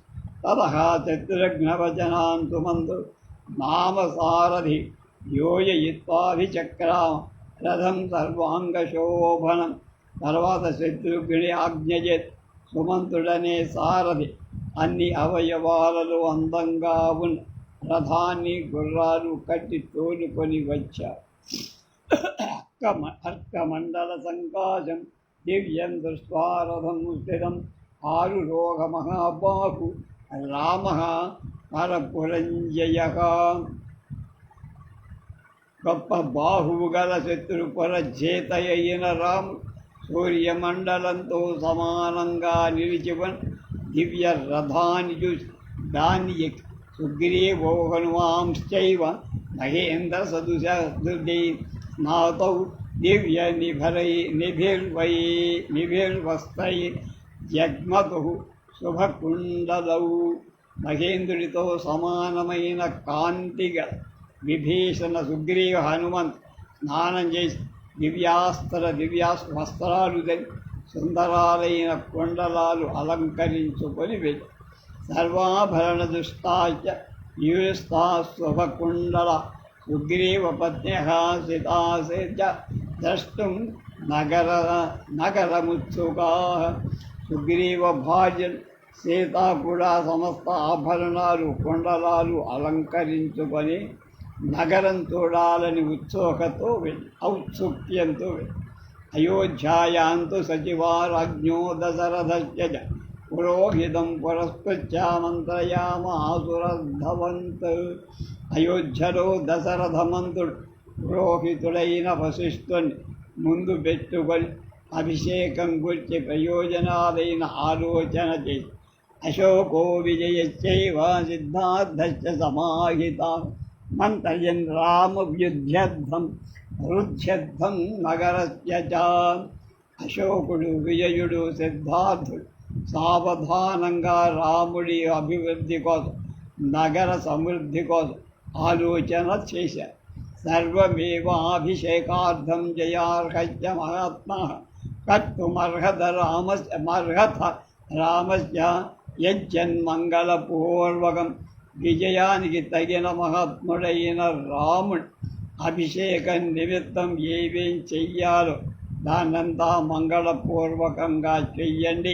తతహా చతురఘ్నవచనాంతుమందు నామసారథి యోజయిత్వాభిచక్రామ రథం సర్వాంగశోభనం. తర్వాత శత్రుఘ్ని ఆజ్ఞజేత్ సుమంతుడనే సారథి అన్ని అవయవాలలో అందంగా ఉన్న రథాన్ని గుర్రాలు కట్టి తోలుకొని వచ్చారు. అర్కమండల సంకాశం దివ్యం దృష్ట్వా రథం స్థిరం ఆరురోహ మహాబాహు రామ పరపురంజయ. గొప్ప బాహువు గల శత్రుపుర చేతయైన రాముడు సూర్యమండలంతో సమానంగా నిలిచివన్ దివ్య రథాన్ని చూసి దాన్ని ఎక్కి సుగ్రీవో హనుమాంశ్చైవ మహేంద్ర సదుశై స్నాతౌ దివ్య నిభిర్వస్త్రై జగ్మతు శుభకుండలౌ. మహేంద్రుడితో సమానమైన కాంతిగా విభీషణ సుగ్రీవ హనుమంత్ స్నానం చేసి వస్త్రాలు ధరి సుందరాలైన కుండలాలు అలంకరించుకొని వెళ్ళి సర్వాభరణ దుష్టాచ యూస్తా శుభకుండల సుగ్రీవపత్న్యః సితాసేచ ద్రష్టుం నగరముత్సుకాః. సుగ్రీవ భార్యలు సీత కూడా సమస్త ఆభరణాలు కుండలాలు అలంకరించుకొని నగరం చూడాలని ఔత్సుక్యంతో వెళ్ళి అయోధ్యాయాంతు సచివారాజ్ఞో దశరథస్య పురోహితం పురస్కృత్యామంత్రయామాసురధవంత్. అయోధ్యలో దశరథమంతుడు పురోహితుడైన వశిష్ఠుని ముందు పెట్టుకొని అభిషేకం గురించి ప్రయోజనాలైన ఆలోచన చేసి అశోకో విజయశ్చైవ సిద్ధార్థశ్చ సమాహిత మంత్రయన్ రామవ్యుధ్యర్థం వృద్ధ్యర్థం నగరస్య చ. అశోకుడు విజయుడు సిద్ధార్థుడు సావధానంగా రాముడి అభివృద్ధి కోసం నగర సమృద్ధి కోసం ఆలోచన చేశారు. సర్వమేవాభిషేకార్థం జయార్హస్య మహాత్మః కర్తుమర్హత రామస్య యజ్జన్మంగళపూర్వకం. విజయానికి తగిన మహాత్ముడైన రాముడు అభిషేకం నిమిత్తం ఏమేం చెయ్యాలో దాన్నంతా మంగళపూర్వకంగా చెయ్యండి.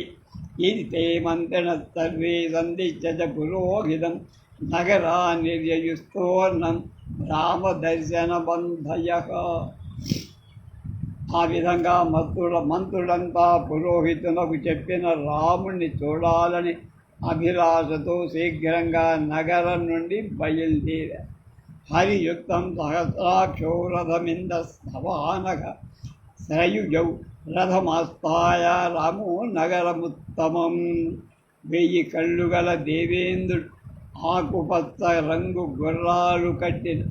ఇది తే మంత్రిణ సర్వే సందిశ్చ పురోహితం నగరా నిర్యయుస్తోర్ణం రామదర్శనబంధయః. ఆ విధంగా మంత్రుడంతా పురోహితులకు చెప్పిన రాముణ్ణి చూడాలని అభిలాషతో శీఘ్రంగా నగరం నుండి బయలుదేరారు. హరియుక్తం సహస్రాక్షోరథమింద స్థవానక శ్రయుజౌ రథమాస్తాయ రామో నగరముత్తమం. 1000 కళ్ళు గల దేవేంద్రుడు ఆకుపచ్చ రంగు గుర్రాలు కట్టిన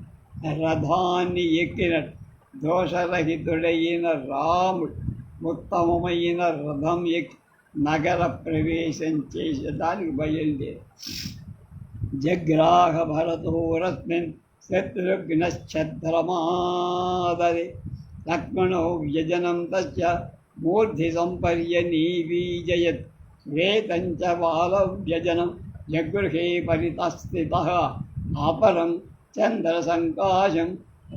రథాన్ని ఎక్కినట్టు దోషరహితుడైన రాముడు ఉత్తమమైన రథం ఎక్కి నగర ప్రవేశం చేసేదానికి బయలుదేరి జగ్రాహ భరతో రస్మిన్ శత్రుఘ్నశ్చద్రమాదరి లక్ష్మణో వ్యజనం తస్య మూర్ధి సంపర్యనీవీజయత్ శ్వేతం చ బాలవ్యజనం జగృహే పరితస్థితః ఆపరం చంద్రసంకాశం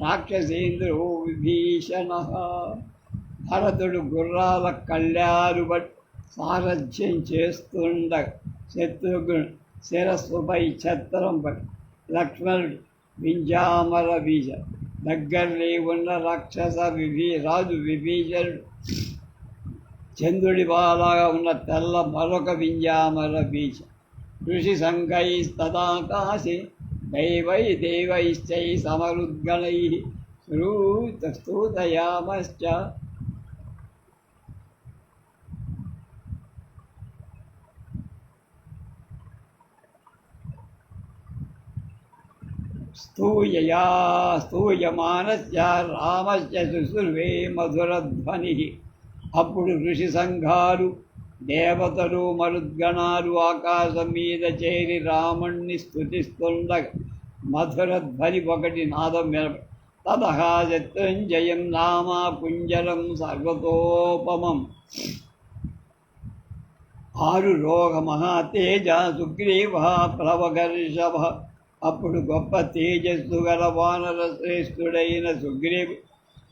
రాక్షసేంద్రో విభీషణః. భరతుడు గుర్రాల కళ్యాలు బట్టి సారథ్యం చేస్తుండగా శత్రుఘ్నుడు శిరస్సుపై ఛత్రం పట్టి లక్ష్మణుడు వింజామర బీజ దగ్గరలే ఉన్న రాజు విభీషణుడు చంద్రుడి బాలాగా ఉన్న తెల్ల మరొక వింజామర బీజ ఋషి సంకైస్తదాకాశే దేవైశ్చై సమరుద్గణై స్తూతయామశ్చ. స్తూయయా స్తూయమానస్య రామస్య శుశ్రువే మధురధ్వని. అప్పుడు ఋషి సంఘాలు, దేవతలు, మరుద్గణాలు ఆకాశం మీద చేరి రాముణ్ణి స్తుతిస్తుండగా మధురధ్వని ఒకటి నాదం వినపడి తతః శత్రుంజయం నామ పుంజరం సర్వతోపమం. ఆరురోగ మహాతేజ సుగ్రీవ ప్లవగర్షభ. అప్పుడు గొప్ప తేజస్సు గల వానర శ్రేష్ఠుడైన సుగ్రీవు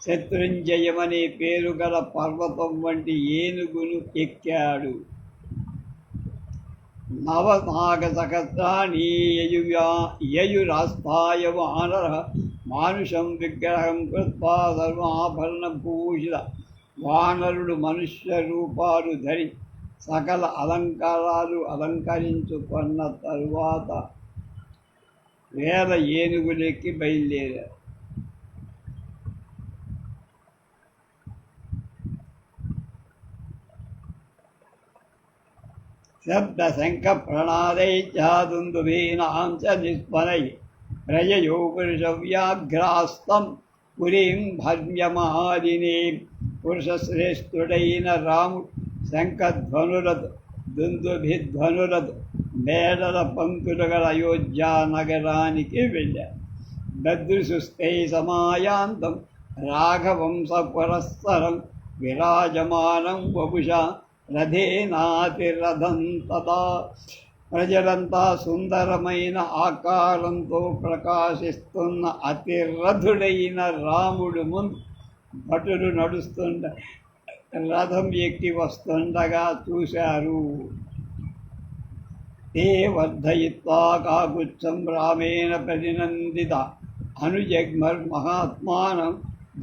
శత్రుంజయమనే పేరు గల పర్వతం వంటి ఏనుగును ఎక్కాడు. నవనాగ సహస్రాణి యయురాస్థాయ వానర మానుషం విగ్రహం కృత్వా సర్వాభరణభూషిత. వానరుడు మనుష్య రూపాలు ధరి సకల అలంకారాలు అలంకరించుకున్న తరువాత 1000 ఏనుగులెక్కి బయలుదేరారు. శబ్ద శంఖ ప్రణాదై దుందుభీనాం చ నిస్పనై ప్రజయో పురుషవ్యాఘ్రాస్తం పురీం భర్మ్యమాలిని. పురుషశ్రేష్ఠుడైన రాముడు శంఖధ్వనులతో దుందుభిధ్వనులతో మేడల పంక్తులు గల అయోధ్యా నగరానికి వెళ్ళారు. దదృశుస్తై సమాయాంతం రాఘవం సపురస్సరం విరాజమానం వపుషా రథేనాతిరథం తదా. ప్రజలంతా సుందరమైన ఆకారంతో ప్రకాశిస్తున్న అతిరథుడైన రాముడు ముందు భటులు నడుస్తుండ రథం ఎక్కి వస్తుండగా చూశారు. తే వర్ధయిత్వా కాకుత్సం రామేణ ప్రతినందిత అనుజగ్మర్మహాత్మానం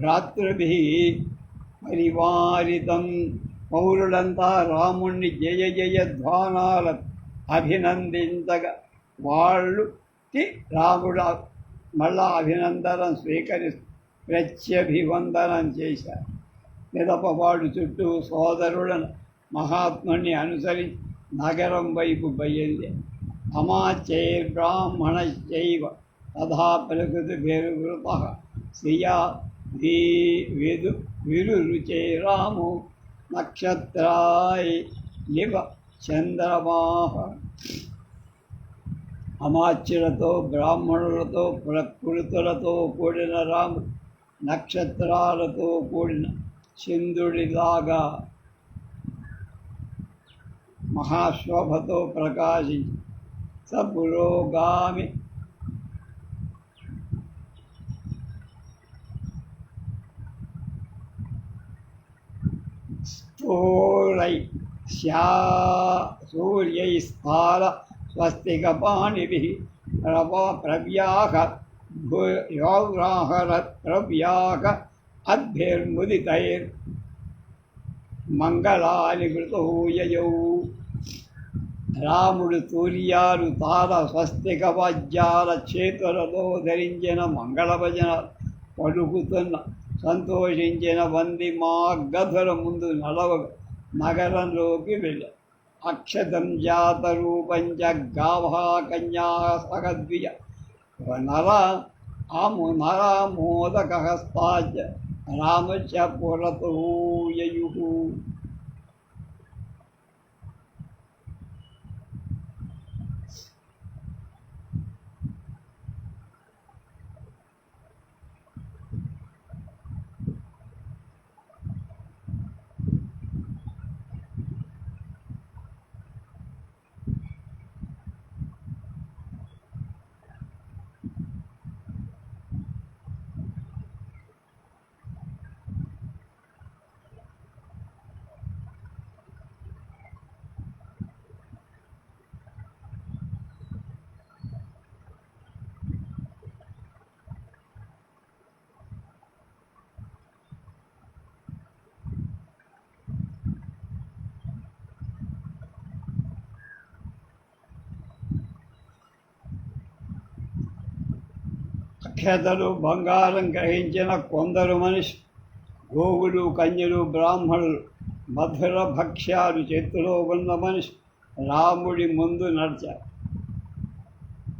భ్రాతృభిః పరివారితం. పౌరులంతా రాముణ్ణి జయ జయ ధ్వానాల అభినందించగా వాళ్ళకి రాముడు మళ్ళా అభినందనం స్వీకరిస్తూ ప్రత్యభివందనం చేశారు. మిదపవాడు చుట్టూ సోదరులను మహాత్ముని అనుసరించి నగరం వైపు బయలుదేరి అమాచైర్బ్రాహ్మణశ్చైవ తథా ప్రకృతిభిర్వృతః శ్రియా విరురుచై రామో నక్షత్రాయ్ లివ చంద్రమాః. అమాత్యులతో బ్రాహ్మణులతో ప్రకృతులతో కూడిన రాముడు నక్షత్రాలతో కూడిన చంద్రుడిలాగా మహాశోభతో ప్రకాశించి సపురోగామి స్థూలై సూర్యైస్థాల స్వస్తికపాణిభిః ప్రవ్యాహ ప్రవ్యాహ అద్భిర్ముదితైర్ మంగళాని కృతో యయౌ. రాముడు తూర్యాలు తార స్వస్తిక వాద్యాల చేతులలో ధరించిన మంగళ భజన పలుకుతున్న సంతోషించిన వంది మా గధుల ముందు నడవగా నగరంలోకి వెళ్ళారు. అక్షతం జాత రూపంచ గావా కన్యా సగద్విజ నరామోదకహస్తాచ రామచ పురతో యయుః. అక్షతలు బంగారం గ్రహించిన కొందరు మనిషి, గోవులు, కన్యలు, బ్రాహ్మణులు, మధుర భక్ష్యాలు చేతిలో ఉన్న మనిషి రాముడి ముందు నడిచారు.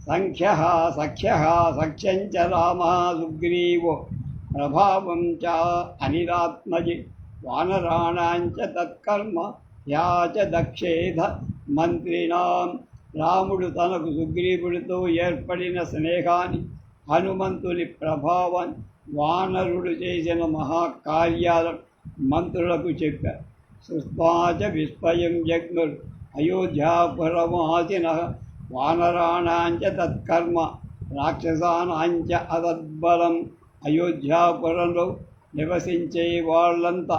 సంఖ్యః సఖ్యః సఖ్యం చ రామः సుగ్రీవో ప్రభావం చ అనిరాత్మజి వానరాణాం చ తత్కర్మ యా చ దక్షేధ మంత్రిణాం. రాముడు తనకు సుగ్రీవుడితో ఏర్పడిన స్నేహాన్ని, హనుమంతుని ప్రభావం, వానరుడు చేసిన మహాకార్యాలను మంత్రులకు చెప్పారు. సుస్వాచ విస్మయం జగ్ముర్ అయోధ్యాపురమాసినః వానరాణాం చ తత్కర్మ రాక్షసానాం చ అతద్బలం. అయోధ్యాపురంలో నివసించే వాళ్ళంతా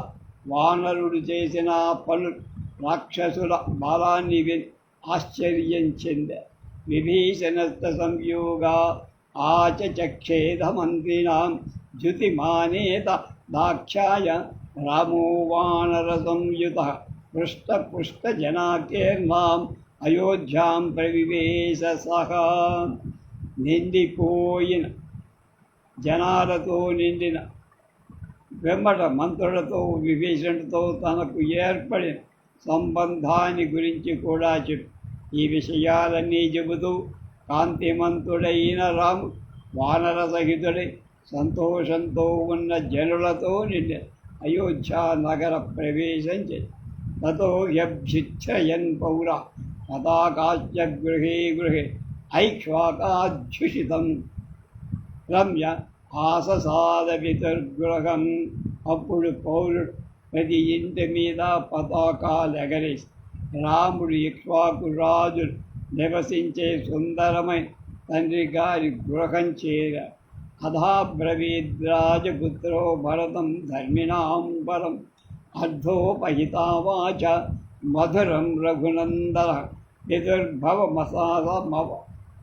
వానరుడు చేసిన పనులు, రాక్షసుల బలాన్ని విని ఆశ్చర్యం చెందారు. విభీషణస్త సంయోగా ఆచచక్షేద మంత్రిణాం జ్యుతిమానేత దాక్షాయ రామో వానర సంయుత పృష్టపుష్టజనాకేర్నాం అయోధ్యాం ప్రవివేశ సహా. నిండిపోయిన జనాలతో నిండిన వెంబట మంత్రులతో విభీషణుడితో తనకు ఏర్పడిన సంబంధాన్ని గురించి కూడా చెప్పు. ఈ విషయాలన్నీ చెబుతూ కాంతిమంతుడైన రాముడు వానర సహితుడై సంతోషంతో ఉన్న జనులతో నిండి అయోధ్య నగర ప్రవేశం చేసి తతో హ్యభ్యుచ్ఛయన్ పౌర పతాకాశ్చ గృహే గృహే ఐక్ష్వాకాధ్యుషితం రమ్య ఆససాద పితుర్గృహం. అప్పుడు పౌరుడు ప్రతి ఇంటి మీద పతాకాలు ఎగరేసి రాముడు ఇక్ష్వాకు రాజులు నివసించే సుందరమైన తండ్రి గారి గృహం చేరాడు. అథాబ్రవీద్రాజపుత్రో భరతం ధర్మిణాం పరం అర్ధోపహితావాచ మధురం రఘునందన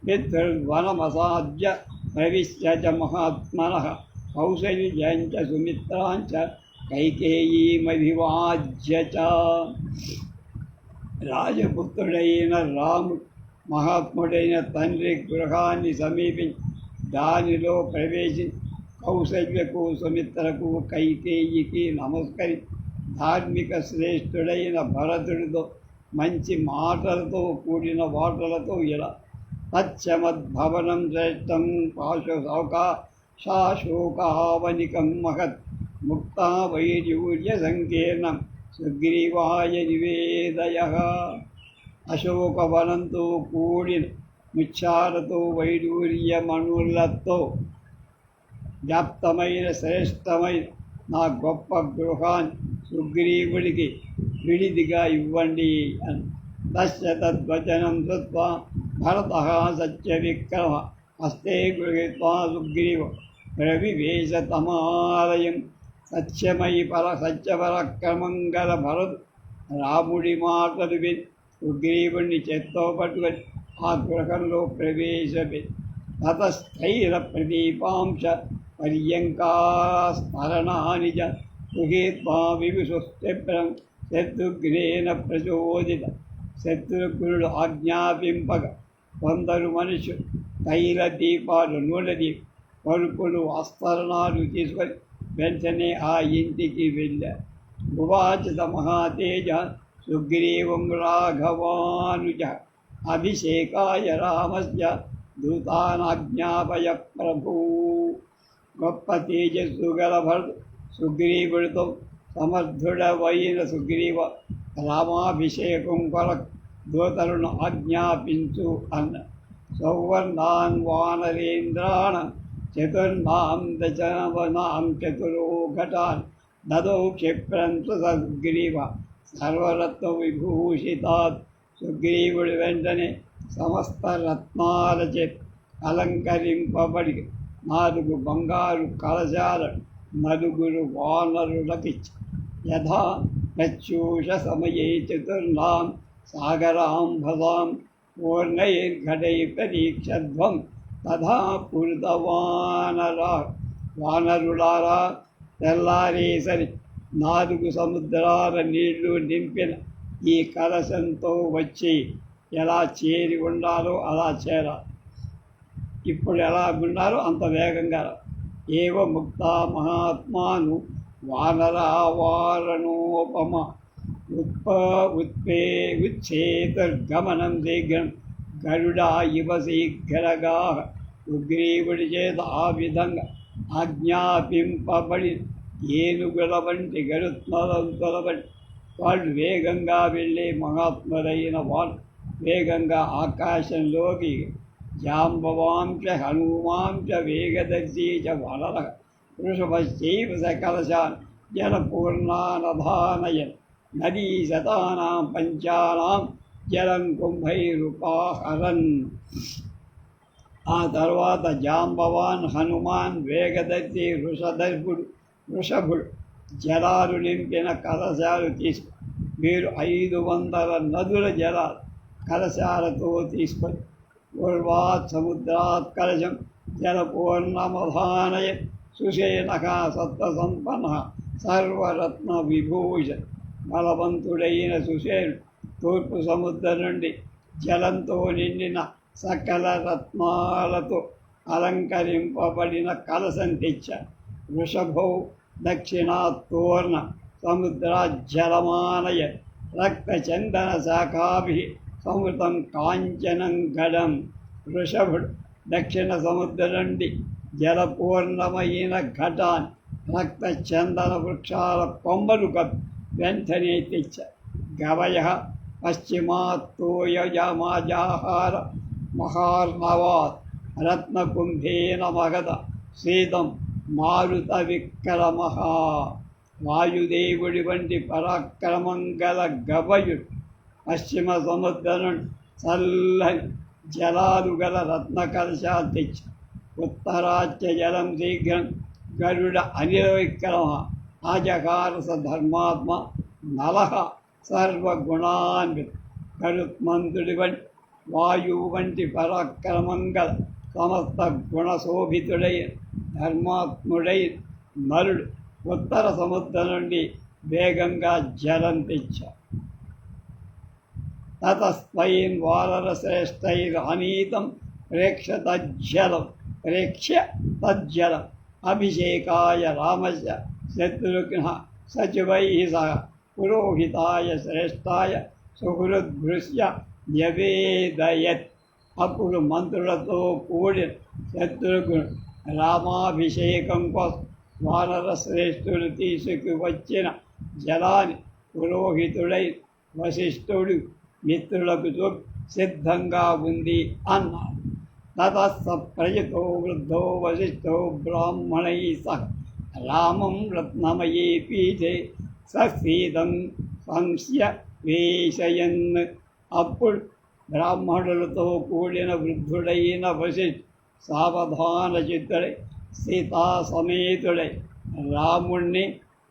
పితృర్వనమసాద్య ప్రవిశ్య చ మహాత్మనః కౌసల్యం చ సుమిత్రాం చ కైకేయీమభివాజ్య చ. రాజపుత్రుడైన రాముడు మహాత్ముడైన తండ్రి గృహాన్ని సమీపించి దానిలో ప్రవేశించి కౌసల్యకు, సుమిత్రకు, కైకేయికి నమస్కరి ధార్మిక శ్రేష్ఠుడైన భరతుడితో మంచి మాటలతో కూడిన వాటలతో ఇలా తచ్చమద్భవనం శ్రేష్టం శాశోకావనికం మహత్ ముక్తా వైర్యూర్య సంకీర్ణం సుగ్రీవాయ నివేదయః. అశోకవనంతో కూడిన ముత్యాలతో వైడూర్యమణులతో వ్యాప్తమైన శ్రేష్టమైన నా గొప్ప గృహాన్ని సుగ్రీవుడికి విడిదిగా ఇవ్వండి అని. తస్య తద్వచనం శ్రుత్వా భరతః సత్యవిక్రమ హస్తే గృహీత్వా సుగ్రీవ ప్రవివేశ తమాలయం. సత్యపరాక్రమం గల భరతు రాముడి మాటలు విని సుగ్రీవుణ్ణి చేత్తో పట్టుకొని ఆ గృహంలో ప్రవేశపెట్టి తతస్థైర ప్రదీపాంశ పర్యంకాస్మరణాని చ గృహీత్వా వివిశుస్త్యప్రం శత్రుఘ్నేన ప్రచోదిత. శత్రుఘ్నుడు ఆజ్ఞాపింపక కొందరు మనుషులు తైల దీపాలు, నూనె దీపం, పరుపులు, వస్త్రణాలు తీసుకొని వెంటనే ఆ ఇంటికి వెళ్ళారు. ఉవాచ మహాతేజ సుగ్రీవం రాఘవానుజ అభిషేకాయ రామస్య దూతానాజ్ఞాపయ ప్రభూ. గొప్ప తేజస్సు గల భరతుడు సుగ్రీవుడితో సమర్థుడవైన సుగ్రీవ రామాభిషేకం కొరకు దూతలను ఆజ్ఞాపించు అన్న. సౌవర్ణాన్ వానరేంద్రాణ చతుర్నాం దశవనాం చతురో ఘటాన్ దదౌ క్షిప్రం సుగ్రీవ సర్వరత్న విభూషితాత్. సుగ్రీవుడు వెంటనే సమస్త రత్నాలచే అలంకరింపబడి 4 బంగారు కలశాలను 4 వానరులకిచ్చి యథా ప్రత్యూష సమయే చతుర్నాం సాగరాంభసాం పూర్ణైర్ఘటై ప్రతీక్షధ్వం తథా వానరులారా. తెల్లారేసరి 4 సముద్రాల నీళ్లు నింపిన ఈ కలశంతో వచ్చి ఎలా చేరి ఉండాలో అలా చేరాలి. ఇప్పుడు ఎలా ఉన్నారో అంత వేగంగా. ఏవ ముక్త మహాత్మాను వానరావారణోపమ ఉచ్చేతుర్గమనం శీఘ్రం గరుడ ఇవ శీఘ్రగా సుగ్రీవుడి చేత ఆ విధంగా ఆజ్ఞాపింపబడి ఏనుగుల వంటి గరుత్మలంతుల వంటి వాళ్ళు వేగంగా వెళ్ళే మహాత్ములైన వాళ్ళు వేగంగా ఆకాశంలోకి జాంబవాంశ హనుమాంశ వేగదర్శీ చ వలర వృషభశ్చైవ సకలశాన్ జలపూర్ణానధానయన్ నదీ శతానాం పంచానాం జలం కుంభైరుపాహరన్. ఆ తర్వాత జాంబవాన్, హనుమాన్, వేగదర్శి, వృషభుడు జలాలు నింపిన కలశాలు తీసుకు మీరు 500 నదుల జలాలు కలశాలతో తీసుకొని పూర్వాత్ సముద్రాత్ కలశం జలపూర్ణమధానయ సుషేణక సత్వసంపన్న సర్వరత్న విభూషణ్. బలవంతుడైన సుషేణుడు తూర్పు సముద్రం నుండి జలంతో నిండిన సకల రత్నాలతో అలంకరింపబడిన కలశం తెచ్చారు. వృషభౌ దక్షిణాత్తోర్ణ సముద్రాజ్జలమానయ రక్తచందన శాఖాభి సమృతం కాంచనం గడం. వృషభుడు దక్షిణ సముద్రం నుండి జలపూర్ణమైన ఘటాన్ని రక్తచందన వృక్షాల కొమ్మలు కప్పి వెంటనే తెచ్చారు. గవయ పశ్చిమాత్తోయజమాజాహార మహార్ణవాత్ రత్నకుంభేన మగధ శీతం మారుత విక్రమః. వాయుదేవుడి వంటి పరాక్రమం గల గవయుడు పశ్చిమ సముద్రం చల్లని జలాలు గల రత్న కలశాలు తెచ్చి ఉత్తరాచ్య జలం శీఘ్రం గరుడ అనిల విక్రమ ఆజకారస ధర్మాత్మ నలహ సర్వగుణాన్విత. గరుత్మంతుడి వంటి వాయువు వంటి పరాక్రమం గల సమస్త గుణశోభితుడైన ధర్మాత్ముడై నరుడు ఉత్తర సముద్రం నుండి వేగంగా జలం తెచ్చాడు. తతస్వయం వానరశ్రేష్టైరనీతం ప్రేక్ష్య తజ్జలం అభిషేకాయ రామస్య శత్రుఘ్న సచివై సహ పురోహితాయ శ్రేష్టాయ సుహృద్భృశ్య నివేదయత్. అప్పుడు మంత్రులతో కూడిన శత్రుఘ్నుడు రామాభిషేకం కోసం వానర శ్రేష్ఠుడు తీసుకువచ్చిన జలాన్ని పురోహితుడై వశిష్ఠుడు మిత్రులకు సిద్ధంగా ఉంది అన్నారు. తతస్స ప్రయతో వృద్ధో వశిష్ఠో బ్రాహ్మణై సహ రామం రత్నమయీ పీఠే సీతం సంస్య వేషయన్. అప్పుడు బ్రాహ్మణులతో కూడిన వృద్ధుడైన వశిష్ఠుడు సావధాన చిత్తుడై సీతా సమేతుడై రాముణ్ణి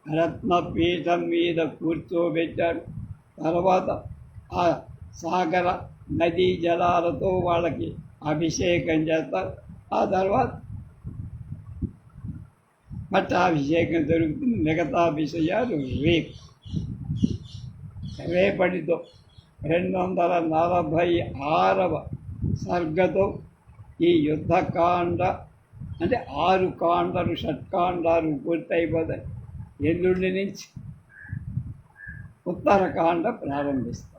రత్నపీఠం మీద కూర్చోబెట్టాడు. తర్వాత ఆ సాగర నదీ జలాలతో వాళ్ళకి అభిషేకం చేస్తారు. ఆ తర్వాత పట్టాభిషేకం జరుగుతుంది. మిగతా విషయాలు రేపటితో 246వ సర్గతో ఈ యుద్ధకాండ అంటే 6 కాండలు షట్కాండాలు పూర్తయిపోతాయి. ఎల్లుండి నుంచి ఉత్తరకాండ ప్రారంభిస్తాం.